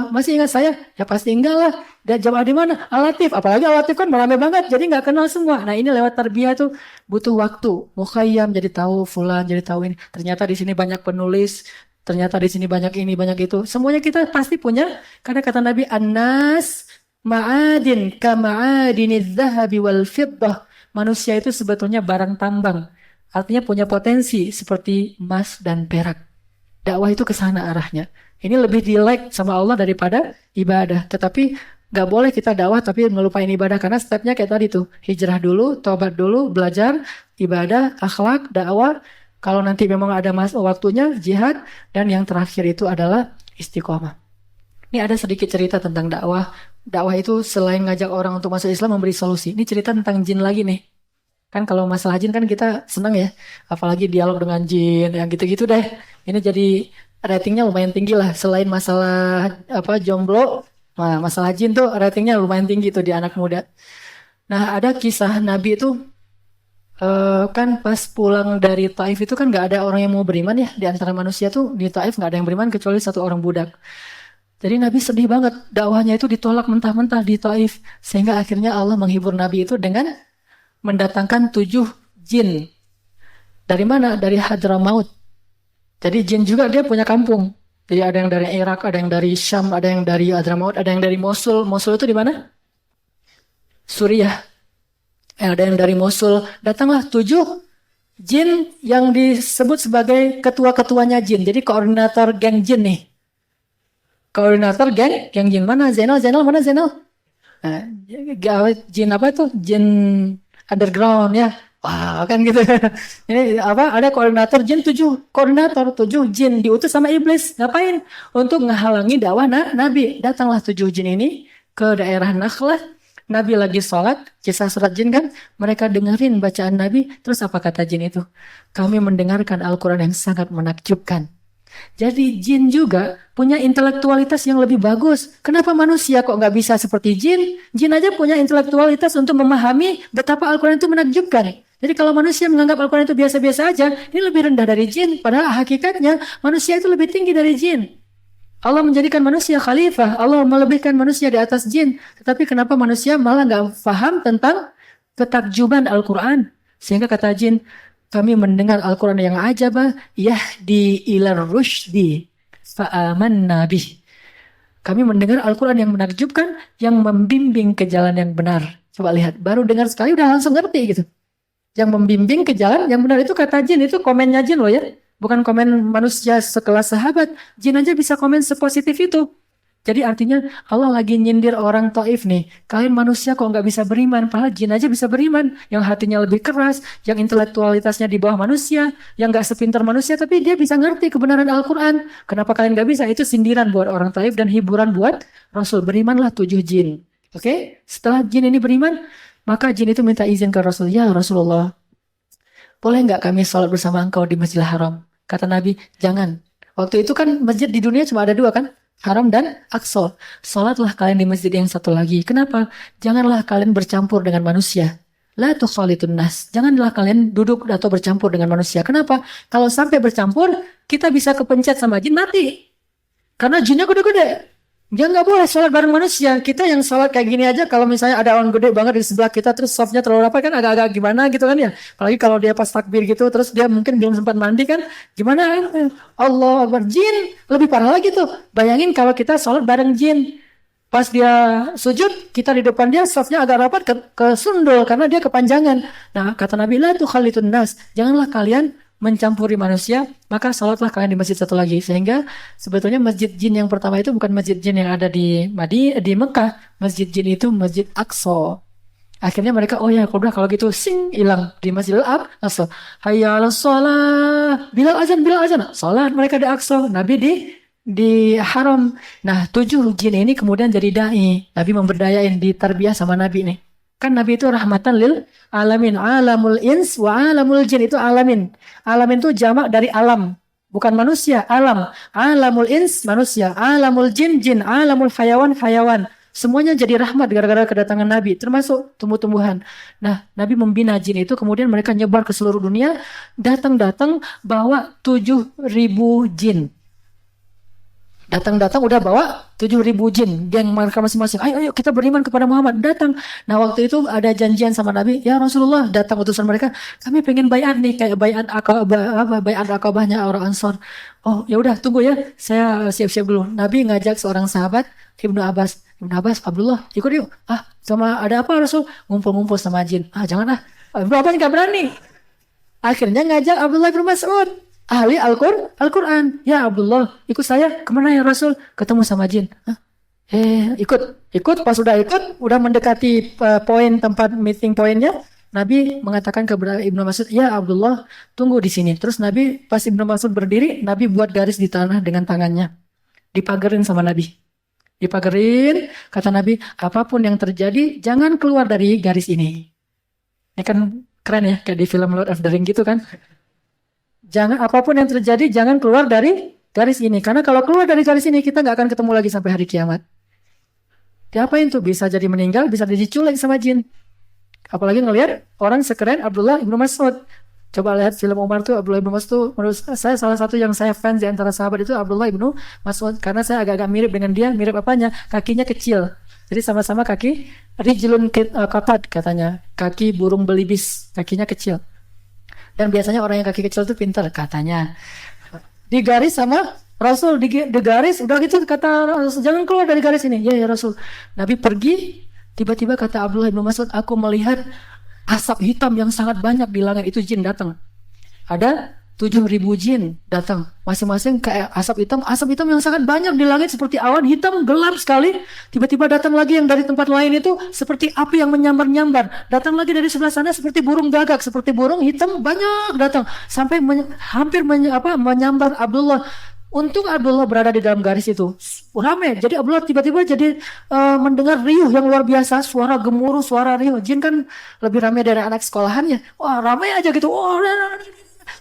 masih ingat saya? Ya pasti enggak lah. Dan jamaah di mana? Al-Latif, apalagi Al-Latif kan ramai banget, jadi nggak kenal semua. Nah ini lewat tarbiyah tuh butuh waktu. Mukhayyam jadi tahu, fulan jadi tahu ini. Ternyata di sini banyak penulis, ternyata di sini banyak ini, banyak itu. Semuanya kita pasti punya, karena kata Nabi, An-nas ma'adin ka ma'adiniz zahabi wal fiddah. Manusia itu sebetulnya barang tambang. Artinya punya potensi seperti emas dan perak. Dakwah itu ke sana arahnya. Ini lebih di-like sama Allah daripada ibadah. Tetapi gak boleh kita dakwah tapi ngelupain ibadah. Karena stepnya kayak tadi tuh. Hijrah dulu, tobat dulu, belajar, ibadah, akhlak, dakwah. Kalau nanti memang ada waktunya, jihad. Dan yang terakhir itu adalah istiqomah. Ini ada sedikit cerita tentang dakwah. Dakwah itu selain ngajak orang untuk masuk Islam, memberi solusi. Ini cerita tentang jin lagi nih. Kan kalau masalah jin kan kita senang ya, apalagi dialog dengan jin yang gitu-gitu deh. Ini jadi ratingnya lumayan tinggi lah. Selain masalah jomblo, nah masalah jin tuh ratingnya lumayan tinggi tuh di anak muda. Nah ada kisah Nabi itu kan pas pulang dari Taif itu kan nggak ada orang yang mau beriman ya di antara manusia tuh di Taif nggak ada yang beriman kecuali 1 orang budak. Jadi Nabi sedih banget, dakwahnya itu ditolak mentah-mentah di Taif, sehingga akhirnya Allah menghibur Nabi itu dengan mendatangkan 7 jin. Dari mana? Dari Hadramaut. Jadi jin juga dia punya kampung. Jadi ada yang dari Irak, ada yang dari Syam, ada yang dari Hadramaut, ada yang dari Mosul. Mosul itu di mana? Suriah. Ada yang dari Mosul. Datanglah 7 jin yang disebut sebagai ketua-ketuanya jin. Jadi koordinator geng jin nih. Koordinator geng jin. Mana Zainal? Mana Zainal? Nah, jin apa itu? Jin underground ya. Wah, kan gitu. Ini apa? Ada koordinator jin 7 koordinator 7 jin diutus sama iblis. Ngapain? Untuk menghalangi dakwah Nabi. Datanglah 7 jin ini ke daerah Nakhlah. Nabi lagi sholat, kisah surat jin kan, mereka dengerin bacaan Nabi, terus apa kata jin itu? Kami mendengarkan Al-Quran yang sangat menakjubkan. Jadi jin juga punya intelektualitas yang lebih bagus. Kenapa manusia kok nggak bisa seperti jin? Jin aja punya intelektualitas untuk memahami betapa Al-Quran itu menakjubkan. Jadi kalau manusia menganggap Al-Quran itu biasa-biasa aja, ini lebih rendah dari jin. Padahal hakikatnya manusia itu lebih tinggi dari jin. Allah menjadikan manusia khalifah, Allah melebihkan manusia di atas jin. Tetapi kenapa manusia malah nggak paham tentang ketakjuban Al-Quran? Sehingga kata jin, kami mendengar Al-Quran yang ajabah, yahdi ilar rushdi, fa'amanna bih. Kami mendengar Al-Quran yang menakjubkan, yang membimbing ke jalan yang benar. Coba lihat, baru dengar sekali udah langsung ngerti gitu. Yang membimbing ke jalan yang benar itu kata jin, itu komennya jin loh ya. Bukan komen manusia sekelas sahabat. Jin aja bisa komen sepositif itu. Jadi artinya Allah lagi nyindir orang Taif nih. Kalian manusia kok nggak bisa beriman. Padahal jin aja bisa beriman. Yang hatinya lebih keras. Yang intelektualitasnya di bawah manusia. Yang nggak sepintar manusia. Tapi dia bisa ngerti kebenaran Al-Quran. Kenapa kalian nggak bisa? Itu sindiran buat orang Taif dan hiburan buat Rasul. Berimanlah 7 jin. Oke? Setelah jin ini beriman. Maka jin itu minta izin ke Rasul. Ya Rasulullah. Boleh nggak kami sholat bersama engkau di Masjidil Haram? Kata Nabi, jangan. Waktu itu kan masjid di dunia cuma ada 2 kan? Haram dan Aqsa. Sholatlah kalian di masjid yang satu lagi. Kenapa? Janganlah kalian bercampur dengan manusia. La tukhalitun nas. Janganlah kalian duduk atau bercampur dengan manusia. Kenapa? Kalau sampai bercampur, kita bisa kepencet sama jin, mati. Karena jinnya gede-gede. Dia nggak boleh sholat bareng manusia. Kita yang sholat kayak gini aja, kalau misalnya ada orang gede banget di sebelah kita, terus softnya terlalu rapat kan agak-agak gimana gitu kan ya. Apalagi kalau dia pas takbir gitu, terus dia mungkin belum sempat mandi kan, gimana kan? Allah Akbar, jin lebih parah lagi tuh. Bayangin kalau kita sholat bareng jin. Pas dia sujud, kita di depan dia, softnya agak rapat ke sundul karena dia kepanjangan. Nah, kata Nabi, la tukhalitun nas. Janganlah kalian mencampuri manusia, maka salatlah kalian di masjid satu lagi. Sehingga sebetulnya masjid jin yang pertama itu bukan masjid jin yang ada di Mekah. Masjid jin itu Masjid Aqsa. Akhirnya mereka, oh ya udah kalau gitu hilang di Masjidil Aqsa. Hayya 'alas shalah. Bilal azan. Salat mereka di Aqsa, Nabi di Haram. Nah, 7 jin ini kemudian jadi dai. Nabi memberdayain, ditarbiyah sama Nabi nih. Kan Nabi itu rahmatan lil alamin. Alamul ins wa alamul jin itu alamin. Alamin itu jamak dari alam. Bukan manusia, alam. Alamul ins, manusia. Alamul jin, jin. Alamul hayawan. Semuanya jadi rahmat gara-gara kedatangan Nabi. Termasuk tumbuh-tumbuhan. Nah, Nabi membina jin itu. Kemudian mereka nyebar ke seluruh dunia. Datang-datang bawa 7.000 jin. Datang udah bawa 7.000 jin, geng mereka masing-masing. Ayo kita beriman kepada Muhammad. Datang. Nah, waktu itu ada janjian sama Nabi. Ya Rasulullah, datang utusan mereka. Kami pengen bayat nih, kayak bayat Aqabahnya orang Ansor. Oh, ya udah tunggu ya. Saya siap-siap dulu. Nabi ngajak seorang sahabat, Ibnu Abbas, Abdullah, ikut yuk. Sama ada apa Rasul? Ngumpul-ngumpul sama jin. Jangan Ibnu Abbas nggak berani. Akhirnya ngajak Abdullah bin Mas'ud. Ahli Al-Quran. Ya Abdullah, ikut saya. Kemana ya Rasul? Ketemu sama jin. Ikut. Pas udah ikut, udah mendekati poin tempat meeting poinnya. Nabi mengatakan kepada Ibnu Mas'ud, ya Abdullah, tunggu di sini. Terus Nabi, pas Ibnu Mas'ud berdiri, Nabi buat garis di tanah dengan tangannya. Dipagerin sama Nabi. Dipagerin, kata Nabi, apapun yang terjadi, jangan keluar dari garis ini. Ini kan keren ya, kayak di film Lord of the Ring gitu kan. Jangan, apapun yang terjadi, jangan keluar dari garis ini. Karena kalau keluar dari garis ini, kita nggak akan ketemu lagi sampai hari kiamat. Diapain tuh? Bisa jadi meninggal, bisa diculik sama jin. Apalagi ngelihat orang sekeren Abdullah ibnu Mas'ud. Coba lihat film Umar tuh, Abdullah bin Mas'ud tuh, menurut saya salah satu yang saya fans di antara sahabat itu Abdullah bin Mas'ud, karena saya agak-agak mirip dengan dia. Mirip apanya? Kakinya kecil. Jadi sama-sama kaki rijlun katat katanya, kaki burung belibis, kakinya kecil. Dan biasanya orang yang kaki kecil itu pintar katanya. Digaris sama Rasul, di garis udah gitu kata Rasul, jangan keluar dari garis ini. Ya Rasul. Nabi pergi, tiba-tiba kata Abdullah bin Mas'ud, aku melihat asap hitam yang sangat banyak di langit. Itu jin datang. Ada 7.000 jin datang, masing-masing kayak asap hitam yang sangat banyak di langit seperti awan hitam gelap sekali. Tiba-tiba datang lagi yang dari tempat lain itu seperti api yang menyambar-nyambar. Datang lagi dari sebelah sana seperti burung gagak, seperti burung hitam banyak datang sampai hampir menyambar Abdullah. Untung Abdullah berada di dalam garis itu, ramai. Jadi Abdullah tiba-tiba jadi mendengar riuh yang luar biasa, suara gemuruh, suara riuh. Jin kan lebih ramai dari anak sekolahannya. Wah ramai aja gitu. Wah,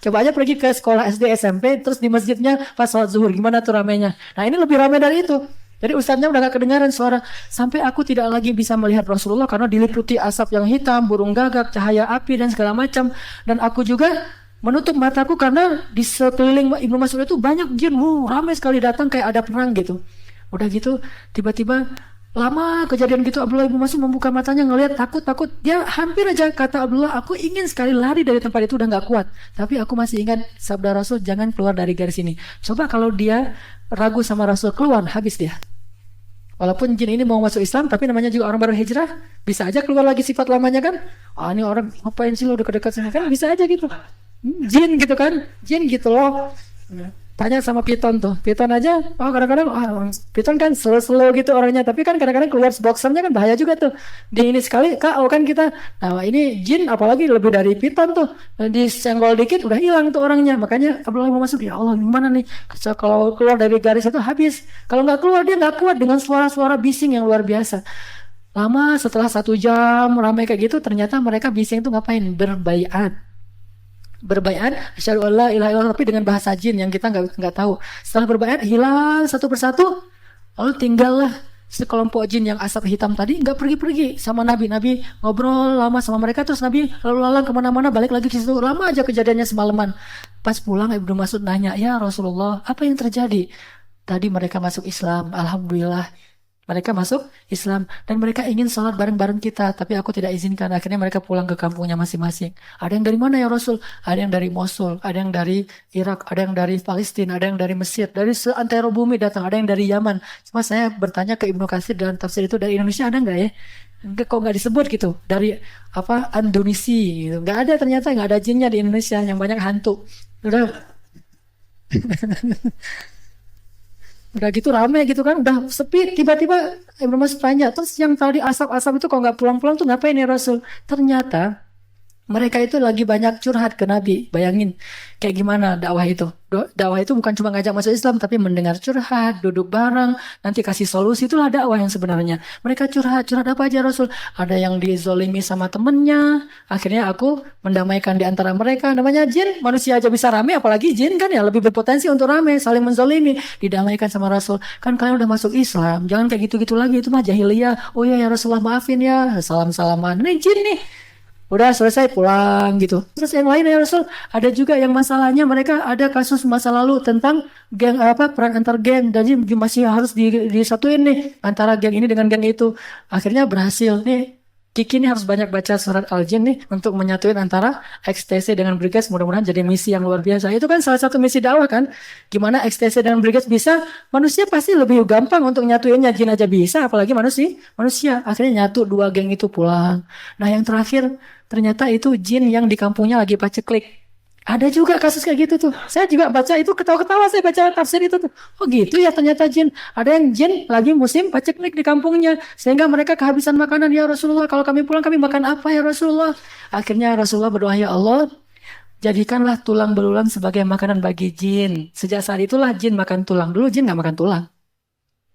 coba aja pergi ke sekolah SD SMP, terus di masjidnya pas sholat zuhur, gimana tuh ramainya. Nah ini lebih ramai dari itu. Jadi ustadznya udah gak kedengaran suara. Sampai aku tidak lagi bisa melihat Rasulullah karena diliputi asap yang hitam, burung gagak, cahaya api dan segala macam. Dan aku juga menutup mataku karena di sekeliling Ibnu Mas'ud itu banyak jin. Ramai sekali datang kayak ada perang gitu. Udah gitu tiba-tiba lama kejadian gitu Abdullah bin Mas'ud membuka matanya ngelihat takut. Dia hampir aja kata Abdullah, aku ingin sekali lari dari tempat itu, udah gak kuat. Tapi aku masih ingat sabda Rasul, jangan keluar dari garis ini. Coba kalau dia ragu sama Rasul keluar, habis dia. Walaupun jin ini mau masuk Islam, tapi namanya juga orang baru hijrah, bisa aja keluar lagi sifat lamanya kan. Ini orang ngapain sih lo dekat-dekat sini kan, bisa aja gitu. Jin gitu kan, jin gitu loh. Tanya sama Python tuh, Python aja, kadang-kadang Python kan slow gitu orangnya, tapi kan kadang-kadang keluar boxernya kan bahaya juga tuh. Di ini sekali KO kan kita. Nah ini jin apalagi lebih dari Python tuh, disenggol dikit udah hilang tuh orangnya. Makanya Abdullah mau masuk, ya Allah gimana nih, kalau keluar dari garis itu habis. Kalau nggak keluar dia nggak kuat dengan suara-suara bising yang luar biasa. Lama setelah 1 jam ramai kayak gitu, ternyata mereka bising tuh ngapain? Berbaiat, asyhadu alla ilaha illallah, tapi dengan bahasa jin yang kita nggak tahu. Setelah berbaiat hilang satu persatu, lalu tinggallah sekelompok jin yang asap hitam tadi nggak pergi-pergi sama Nabi. Nabi ngobrol lama sama mereka, terus Nabi lalu lalang kemana-mana, balik lagi ke situ. Lama aja kejadiannya semalaman. Pas pulang Ibnu Mas'ud nanya, ya Rasulullah, apa yang terjadi? Tadi mereka masuk Islam, alhamdulillah. Mereka masuk Islam dan mereka ingin sholat bareng-bareng kita, tapi aku tidak izinkan. Akhirnya mereka pulang ke kampungnya masing-masing. Ada yang dari mana ya Rasul? Ada yang dari Mosul, ada yang dari Irak, ada yang dari Palestina, ada yang dari Mesir, dari seantero bumi datang, ada yang dari Yaman. Cuma saya bertanya ke Ibnu Katsir dalam tafsir itu, dari Indonesia ada nggak ya? Enggak, kok nggak disebut gitu. Dari Indonesia gitu. Nggak ada, ternyata nggak ada jinnya di Indonesia, yang banyak hantu. Udah. Udah gitu rame gitu kan, udah sepi, tiba-tiba Ibnu Mas'ud tanya, terus yang tadi asap-asap itu kok nggak pulang-pulang tuh ngapain ya Rasul? Ternyata mereka itu lagi banyak curhat ke Nabi. Bayangin kayak gimana dakwah itu. Dakwah itu bukan cuma ngajak masuk Islam, tapi mendengar curhat, duduk bareng, nanti kasih solusi. Itulah dakwah yang sebenarnya. Mereka curhat apa aja Rasul? Ada yang dizolimi sama temennya, akhirnya aku mendamaikan di antara mereka. Namanya jin, manusia aja bisa rame, apalagi jin kan ya lebih berpotensi untuk rame, saling menzolimi, didamaikan sama Rasul. Kan kalian udah masuk Islam, jangan kayak gitu-gitu lagi, itu mah jahiliyah. Oh ya Rasulullah, maafin ya, salam-salaman. Ini jin nih. Udah selesai pulang gitu. Terus yang lain ya Rasul, ada juga yang masalahnya mereka ada kasus masa lalu tentang geng perang antar geng, jadi masih harus disatuin nih antara geng ini dengan geng itu. Akhirnya berhasil nih. Kiki ini harus banyak baca surat Al-Jin nih untuk menyatuin antara XTC dengan Briges. Mudah-mudahan jadi misi yang luar biasa. Itu kan salah satu misi dakwah kan. Gimana XTC dengan Briges bisa, manusia pasti lebih gampang untuk nyatuinnya. Jin aja bisa, apalagi manusia. Akhirnya nyatu 2 geng itu pulang. Nah yang terakhir, ternyata itu jin yang di kampungnya lagi paceklik. Ada juga kasus kayak gitu tuh. Saya juga baca itu, ketawa-ketawa saya baca tafsir itu tuh. Oh gitu ya ternyata jin. Ada yang jin lagi musim paceklik di kampungnya. Sehingga mereka kehabisan makanan. Ya Rasulullah, kalau kami pulang kami makan apa ya Rasulullah? Akhirnya Rasulullah berdoa, ya Allah, jadikanlah tulang belulang sebagai makanan bagi jin. Sejak saat itulah jin makan tulang. Dulu jin gak makan tulang.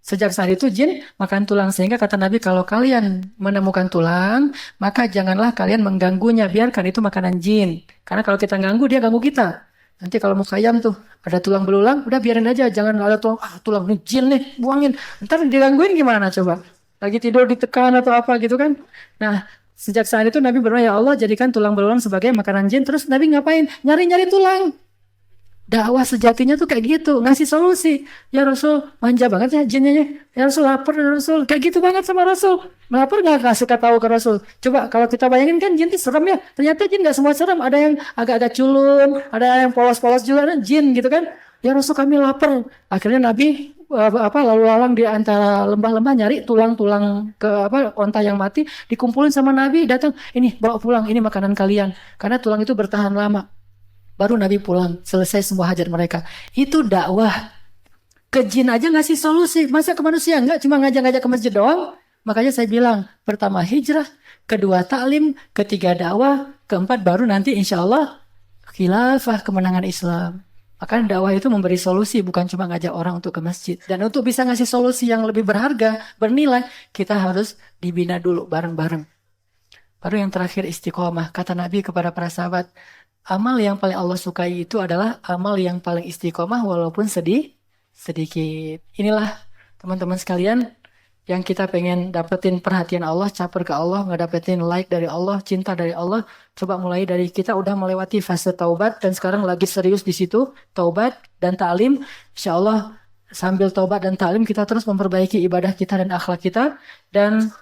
Sejak saat itu jin makan tulang. Sehingga kata Nabi, kalau kalian menemukan tulang, maka janganlah kalian mengganggunya. Biarkan itu makanan jin. Karena kalau kita ganggu, dia ganggu kita. Nanti kalau mau ayam tuh, ada tulang belulang, udah biarin aja. Jangan ada tulang nih, jin nih, buangin. Ntar digangguin gimana coba? Lagi tidur ditekan atau apa gitu kan. Nah, Sejak saat itu Nabi berdoa, ya Allah jadikan tulang belulang sebagai makanan jin. Terus Nabi ngapain? Nyari-nyari tulang. Dakwah sejatinya tuh kayak gitu, ngasih solusi. Ya Rasul, manja banget ya jinnya. Ya Rasul, lapar ya Rasul. Kayak gitu banget sama Rasul. Lapar nggak suka tahu ke Rasul. Coba kalau kita bayangin kan jin itu serem ya. Ternyata jin nggak semua serem. Ada yang agak-agak culun, ada yang polos-polos juga, ada jin gitu kan. Ya Rasul kami lapar. Akhirnya Nabi lalu lalang di antara lembah-lembah nyari tulang-tulang ke onta yang mati, dikumpulin sama Nabi, datang, ini bawa pulang, ini makanan kalian. Karena tulang itu bertahan lama. Baru Nabi pulang, selesai semua hajat mereka. Itu dakwah. Ke jin aja ngasih solusi. Masa ke manusia enggak? Cuma ngajak-ngajak ke masjid doang. Makanya saya bilang, pertama hijrah, kedua taklim, ketiga dakwah, keempat baru nanti insya Allah khilafah, kemenangan Islam. Makanya dakwah itu memberi solusi, bukan cuma ngajak orang untuk ke masjid. Dan untuk bisa ngasih solusi yang lebih berharga, bernilai, kita harus dibina dulu bareng-bareng. Baru yang terakhir istiqomah. Kata Nabi kepada para sahabat, amal yang paling Allah sukai itu adalah amal yang paling istiqomah walaupun sedikit. Inilah teman-teman sekalian yang kita pengen dapetin perhatian Allah, caper ke Allah, ngedapetin like dari Allah, cinta dari Allah. Coba mulai dari kita udah melewati fase taubat dan sekarang lagi serius di situ, taubat dan ta'lim. Insya Allah sambil taubat dan ta'lim kita terus memperbaiki ibadah kita dan akhlak kita. Dan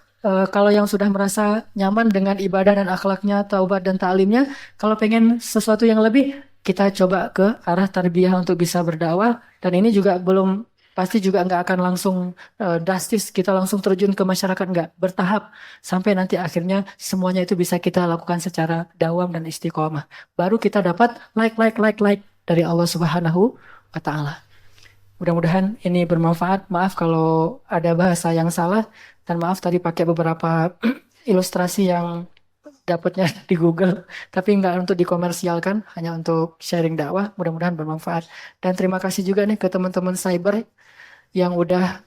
kalau yang sudah merasa nyaman dengan ibadah dan akhlaknya, taubat dan ta'limnya, kalau pengen sesuatu yang lebih, kita coba ke arah tarbiyah untuk bisa berdakwah. Dan ini juga belum, pasti juga nggak akan langsung drastis, kita langsung terjun ke masyarakat, nggak. Bertahap, sampai nanti akhirnya semuanya itu bisa kita lakukan secara dawam dan istiqomah. Baru kita dapat like dari Allah Subhanahu wa Ta'ala. Mudah-mudahan ini bermanfaat. Maaf kalau ada bahasa yang salah. Dan maaf tadi pakai beberapa ilustrasi yang dapatnya di Google. Tapi nggak untuk dikomersialkan. Hanya untuk sharing dakwah. Mudah-mudahan bermanfaat. Dan terima kasih juga nih ke teman-teman cyber yang udah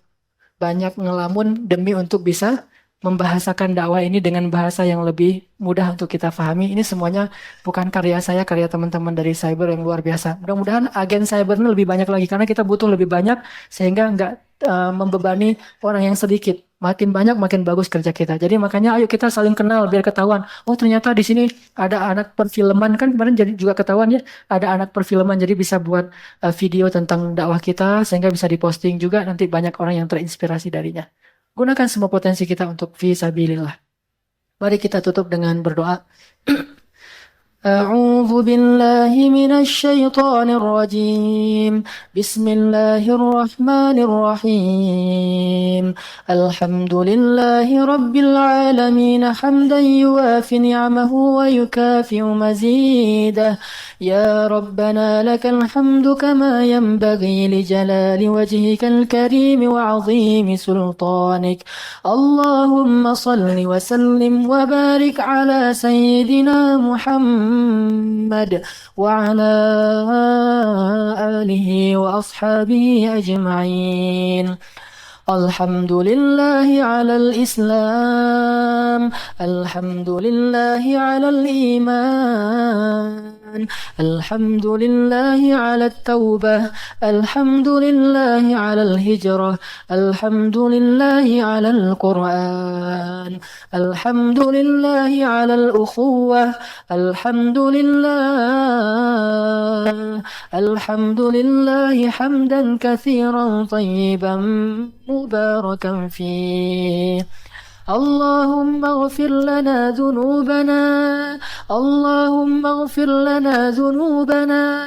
banyak ngelamun demi untuk bisa membahasakan dakwah ini dengan bahasa yang lebih mudah untuk kita pahami. Ini semuanya bukan karya saya, karya teman-teman dari cyber yang luar biasa. Mudah-mudahan agen cyber ini lebih banyak lagi karena kita butuh lebih banyak sehingga nggak membebani orang yang sedikit. Makin banyak makin bagus kerja kita. Jadi makanya ayo kita saling kenal biar ketahuan. Oh ternyata di sini ada anak perfilman, kan kemarin jadi juga ketahuan ya. Ada anak perfilman jadi bisa buat video tentang dakwah kita sehingga bisa diposting juga, nanti banyak orang yang terinspirasi darinya. Gunakan semua potensi kita untuk fi sabilillah. Mari kita tutup dengan berdoa. أعوذ بالله من الشيطان الرجيم بسم الله الرحمن الرحيم الحمد لله رب العالمين حمدا يوافي نعمه ويكافئ مزيده يا ربنا لك الحمد كما ينبغي لجلال وجهك الكريم وعظيم سلطانك اللهم صل وسلم وبارك على سيدنا محمد وعلى آله وأصحابه أجمعين الحمد لله على الإسلام الحمد لله على الإيمان الحمد لله على التوبة الحمد لله على الهجرة الحمد لله على القرآن الحمد لله على الأخوة الحمد لله حمدا كثيرا طيبا مباركا فيه اللهم اغفر لنا ذنوبنا اللهم اغفر لنا ذنوبنا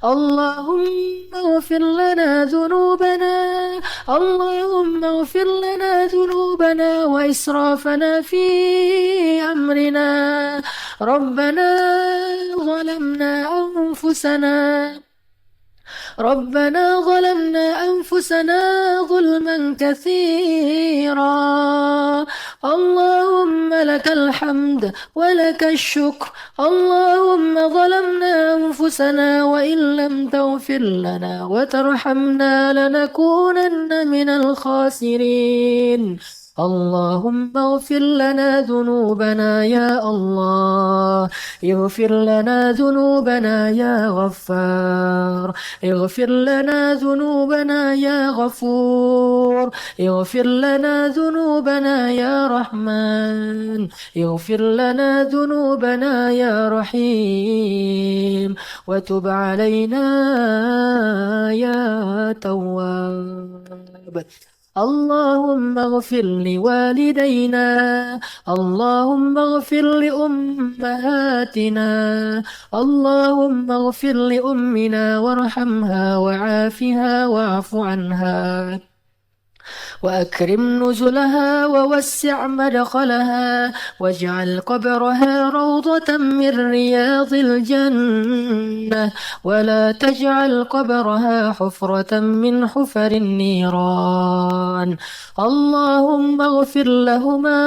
اللهم اغفر لنا ذنوبنا اللهم اغفر لنا ذنوبنا وإسرافنا في أمرنا ربنا ظلمنا أنفسنا ظلما كثيرا اللهم لك الحمد ولك الشكر اللهم ظلمنا أنفسنا وإن لم تغفر لنا وترحمنا لنكونن من الخاسرين اللهم اغفر لنا ذنوبنا يا الله، اغفر لنا ذنوبنا يا غفار، اغفر لنا ذنوبنا يا غفور، اغفر لنا ذنوبنا يا رحمن، اغفر لنا ذنوبنا يا رحيم، وتب علينا يا تواب. اللهم اغفر لوالدينا، اللهم اغفر لأمهاتنا، اللهم اغفر لأمنا وارحمها وعافها واعف عنها، وأكرم نزلها ووسع مدخلها، واجعل قبرها روضة من رياض الجنة، ولا تجعل قبرها حفرة من حفر النيران. اللهم اغفر لهما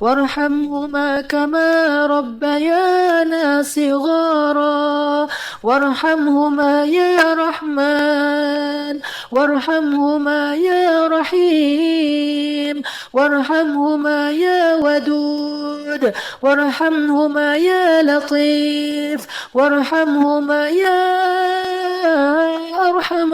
وارحمهما كما ربيانا صغارا، وارحمهما يا رحمن، وارحمهما يا رحيم، وارحمهما يا ودود، وارحمهما يا لطيف، وارحمهما يا أرحم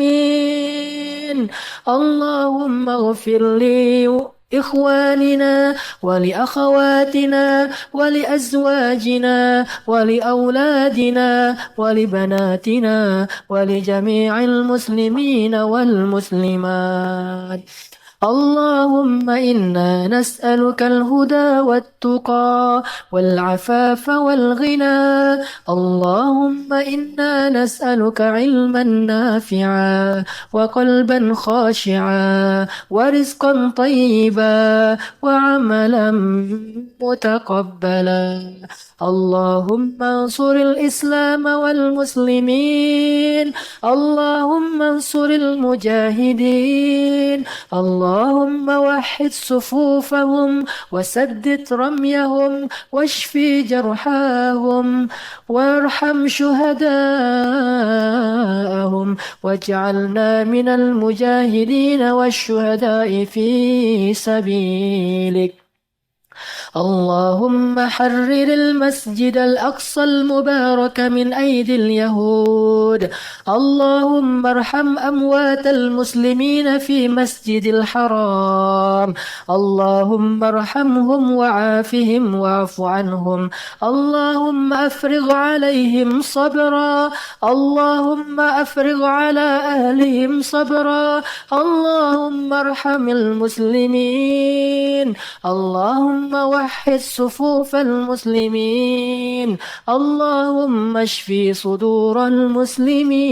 الراحمين. اللهم اغفر لي إخواننا ولأخواتنا ولأزواجنا ولأولادنا ولبناتنا ولجميع المسلمين والمسلمات. اللهم إنا نسألك الهدى والتقى والعفاف والغنى. اللهم إنا نسألك علما نافعا وقلبا خاشعا ورزقا طيبا وعملا متقبلا. اللهم انصر الإسلام والمسلمين، اللهم انصر المجاهدين، اللهم وحد صفوفهم وسدد رميهم واشف جرحاهم وارحم شهداءهم، واجعلنا من المجاهدين والشهداء في سبيلك. اللهم حرر المسجد الأقصى المبارك من أيدي اليهود. اللهم ارحم أموات المسلمين في مسجد الحرام. اللهم ارحمهم وعافهم واعف عنهم. اللهم أفرغ عليهم صبرا. اللهم أفرغ على أهلهم صبرا. اللهم ارحم المسلمين. اللهم وحد صفوف المسلمين. اللهم اشف صدور المسلمين.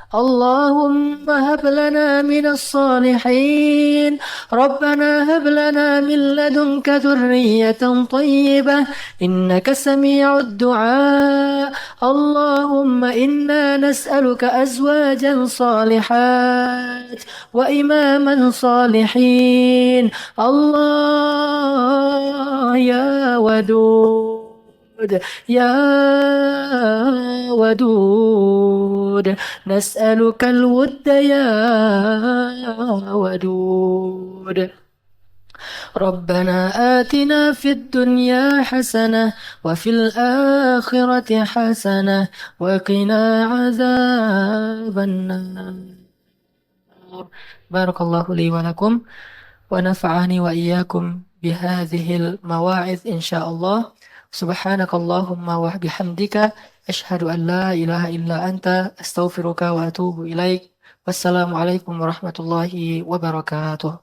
اللهم هب لنا من الصالحين. ربنا هب لنا من لدنك ذرية طيبة إنك سميع الدعاء. اللهم إنا نسألك أزواجا صالحات وإماما صالحين. الله يا ودود يا ودود نسألك الود يا ودود. ربنا آتنا في الدنيا حسنة وفي الآخرة حسنة وقنا عذاب النار. بارك الله لي ولكم ونفعني وإياكم بهذه المواعظ إن شاء الله. سبحانك اللهم وبحمدك أشهد أن لا إله إلا أنت أستغفرك وأتوب إليك. والسلام عليكم ورحمة الله وبركاته.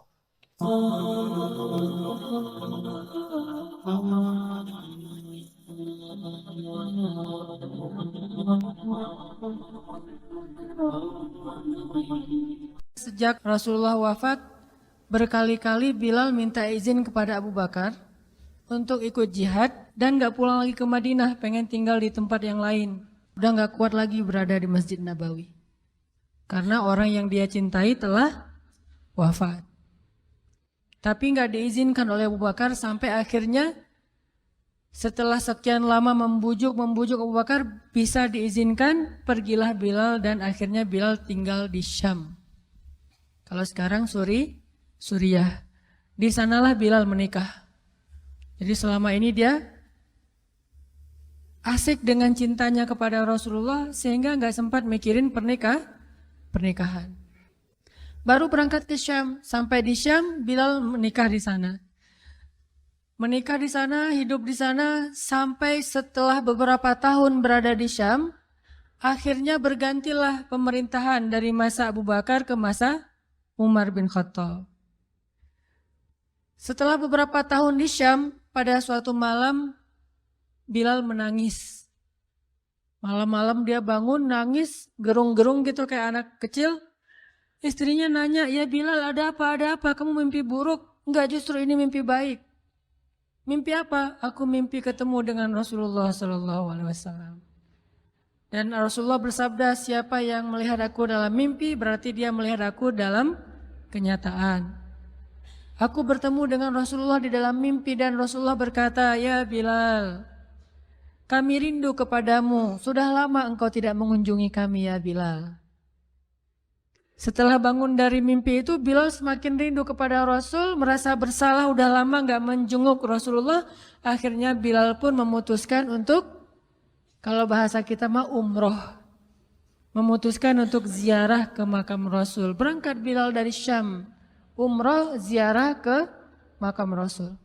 Sejak Rasulullah wafat, berkali-kali Bilal minta izin kepada Abu Bakar untuk ikut jihad dan gak pulang lagi ke Madinah, pengen tinggal di tempat yang lain. Udah gak kuat lagi berada di Masjid Nabawi. Karena orang yang dia cintai telah wafat. Tapi gak diizinkan oleh Abu Bakar sampai akhirnya Setelah sekian lama membujuk Abu Bakar, bisa diizinkan, pergilah Bilal dan akhirnya Bilal tinggal di Syam. Kalau sekarang Suriah. Di sanalah Bilal menikah. Jadi selama ini dia asik dengan cintanya kepada Rasulullah sehingga nggak sempat mikirin pernikahan. Baru berangkat ke Syam, sampai di Syam Bilal menikah di sana. Menikah di sana, hidup di sana, sampai setelah beberapa tahun berada di Syam, akhirnya bergantilah pemerintahan dari masa Abu Bakar ke masa Umar bin Khattab. Setelah beberapa tahun di Syam, pada suatu malam Bilal menangis. Malam-malam dia bangun, nangis, gerung-gerung gitu kayak anak kecil. Istrinya nanya, "Ya Bilal, ada apa? Ada apa? Kamu mimpi buruk?" "Enggak, justru ini mimpi baik." "Mimpi apa?" "Aku mimpi ketemu dengan Rasulullah SAW." Dan Rasulullah bersabda, "Siapa yang melihat aku dalam mimpi, berarti dia melihat aku dalam kenyataan." Aku bertemu dengan Rasulullah di dalam mimpi dan Rasulullah berkata, "Ya Bilal, kami rindu kepadamu. Sudah lama engkau tidak mengunjungi kami ya Bilal." Setelah bangun dari mimpi itu, Bilal semakin rindu kepada Rasul, merasa bersalah udah lama gak menjenguk Rasulullah. Akhirnya Bilal pun memutuskan untuk, kalau bahasa kita mah umroh, memutuskan untuk ziarah ke makam Rasul. Berangkat Bilal dari Syam, umroh ziarah ke makam Rasul.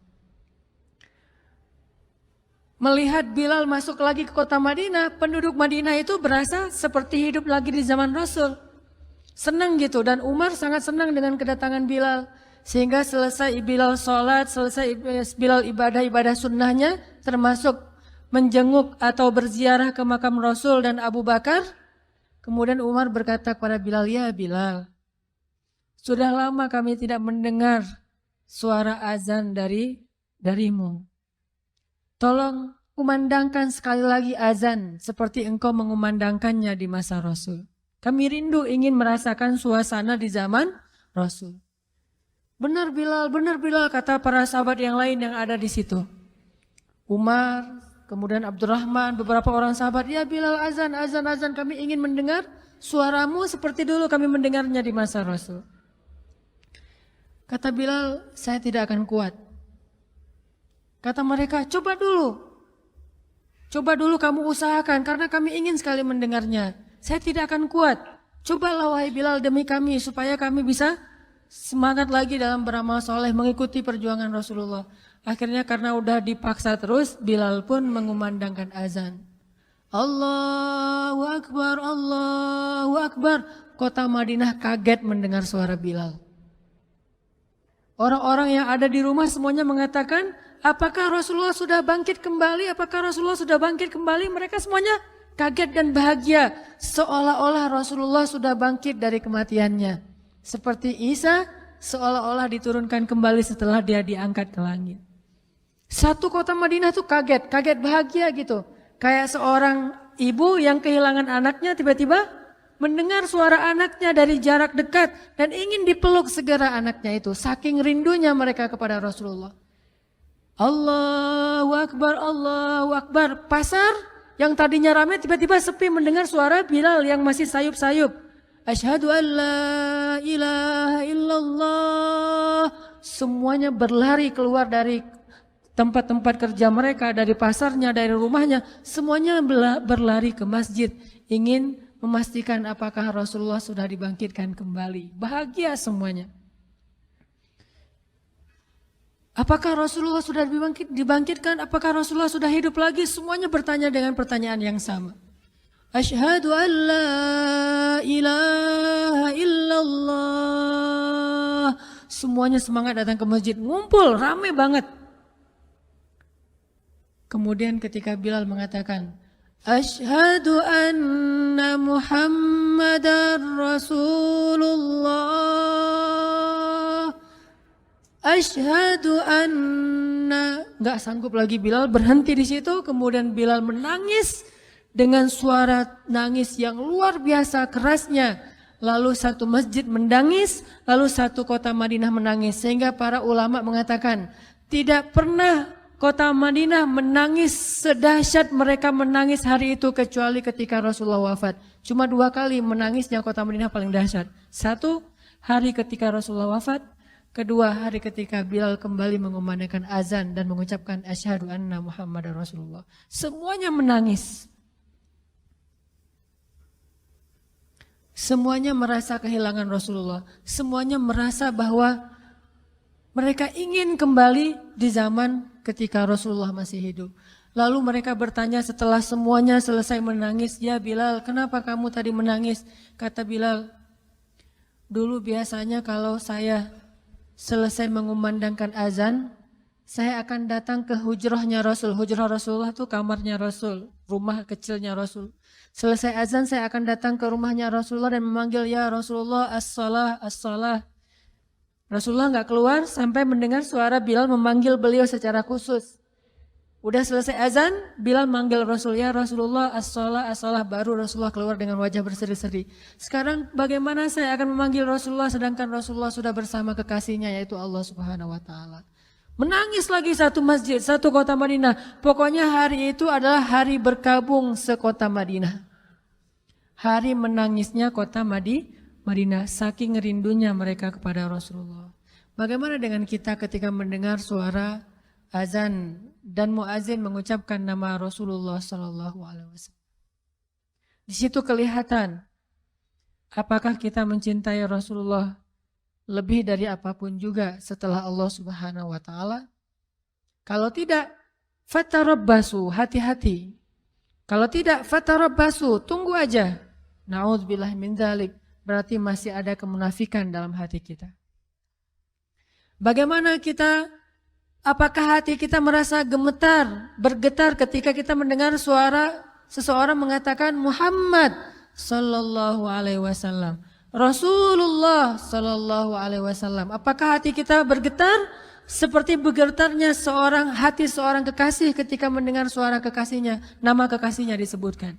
Melihat Bilal masuk lagi ke kota Madinah, penduduk Madinah itu berasa seperti hidup lagi di zaman Rasul. Senang gitu, dan Umar sangat senang dengan kedatangan Bilal. Sehingga selesai Bilal sholat, selesai Bilal ibadah sunnahnya, termasuk menjenguk atau berziarah ke makam Rasul dan Abu Bakar. Kemudian Umar berkata kepada Bilal, "Ya Bilal, sudah lama kami tidak mendengar suara azan darimu. Tolong kumandangkan sekali lagi azan seperti engkau mengumandangkannya di masa Rasul. Kami rindu ingin merasakan suasana di zaman Rasul." Benar Bilal, kata para sahabat yang lain yang ada di situ. Umar, kemudian Abdurrahman, beberapa orang sahabat, "Ya Bilal, azan, kami ingin mendengar suaramu seperti dulu kami mendengarnya di masa Rasul." Kata Bilal, "Saya tidak akan kuat." Kata mereka, coba dulu kamu usahakan karena kami ingin sekali mendengarnya. "Saya tidak akan kuat. Cobalah wahai Bilal demi kami supaya kami bisa semangat lagi dalam beramal soleh mengikuti perjuangan Rasulullah." Akhirnya karena udah dipaksa terus, Bilal pun mengumandangkan azan. Allahu Akbar, Allahu Akbar. Kota Madinah kaget mendengar suara Bilal. Orang-orang yang ada di rumah semuanya mengatakan, "Apakah Rasulullah sudah bangkit kembali? Apakah Rasulullah sudah bangkit kembali?" Mereka semuanya kaget dan bahagia, seolah-olah Rasulullah sudah bangkit dari kematiannya. Seperti Isa seolah-olah diturunkan kembali setelah dia diangkat ke langit. Satu kota Madinah tuh kaget bahagia gitu. Kayak seorang ibu yang kehilangan anaknya tiba-tiba mendengar suara anaknya dari jarak dekat dan ingin dipeluk segera anaknya itu. Saking rindunya mereka kepada Rasulullah. Allahu Akbar, Allahu Akbar. Pasar yang tadinya ramai tiba-tiba sepi mendengar suara Bilal yang masih sayup-sayup. Asyhadu an la ilaha illallah. Semuanya berlari keluar dari tempat-tempat kerja mereka, dari pasarnya, dari rumahnya. Semuanya berlari ke masjid. Ingin memastikan apakah Rasulullah sudah dibangkitkan kembali. Bahagia semuanya. Apakah Rasulullah sudah dibangkitkan? Apakah Rasulullah sudah hidup lagi? Semuanya bertanya dengan pertanyaan yang sama. Asyhadu an la ilaha illallah. Semuanya semangat datang ke masjid, ngumpul, ramai banget. Kemudian ketika Bilal mengatakan, Asyhadu anna Muhammadar Rasulullah. Asyhadu anna, nggak sanggup lagi Bilal, berhenti di situ. Kemudian Bilal menangis dengan suara nangis yang luar biasa kerasnya. Lalu satu masjid menangis, lalu satu kota Madinah menangis. Sehingga para ulama mengatakan tidak pernah kota Madinah menangis sedahsyat mereka menangis hari itu kecuali ketika Rasulullah wafat. Cuma 2 kali menangisnya kota Madinah paling dahsyat. 1 hari ketika Rasulullah wafat. 2 hari ketika Bilal kembali mengumandangkan azan dan mengucapkan asyhadu anna Muhammadar Rasulullah. Semuanya menangis. Semuanya merasa kehilangan Rasulullah. Semuanya merasa bahwa mereka ingin kembali di zaman ketika Rasulullah masih hidup. Lalu mereka bertanya setelah semuanya selesai menangis, "Ya Bilal, kenapa kamu tadi menangis?" Kata Bilal, "Dulu biasanya kalau saya selesai mengumandangkan azan, saya akan datang ke hujrahnya Rasul." Hujrah Rasulullah itu kamarnya Rasul, rumah kecilnya Rasul. Selesai azan saya akan datang ke rumahnya Rasulullah dan memanggil, "Ya Rasulullah, as-salah, as-salah." Rasulullah nggak keluar sampai mendengar suara Bilal memanggil beliau secara khusus. Udah selesai azan, Bilal manggil Rasul, "Ya Rasulullah, as-salah, as-salah." Baru Rasulullah keluar dengan wajah berseri-seri. Sekarang bagaimana saya akan memanggil Rasulullah sedangkan Rasulullah sudah bersama kekasihnya yaitu Allah Subhanahu wa taala. Menangis lagi satu masjid, satu kota Madinah. Pokoknya hari itu adalah hari berkabung sekota Madinah. Hari menangisnya kota Madinah, saking rindunya mereka kepada Rasulullah. Bagaimana dengan kita ketika mendengar suara azan dan muazin mengucapkan nama Rasulullah Sallallahu Alaihi Wasallam? Di situ kelihatan apakah kita mencintai Rasulullah lebih dari apapun juga setelah Allah Subhanahu Wa Taala. Kalau tidak, fatarabbasu, hati-hati. Kalau tidak, fatarabbasu, tunggu aja. Na'udzubillah min dzalik. Berarti masih ada kemunafikan dalam hati kita. Bagaimana kita, apakah hati kita merasa gemetar, bergetar ketika kita mendengar suara seseorang mengatakan Muhammad sallallahu alaihi wasallam, Rasulullah sallallahu alaihi wasallam. Apakah hati kita bergetar seperti bergetarnya hati seorang kekasih ketika mendengar suara kekasihnya, nama kekasihnya disebutkan?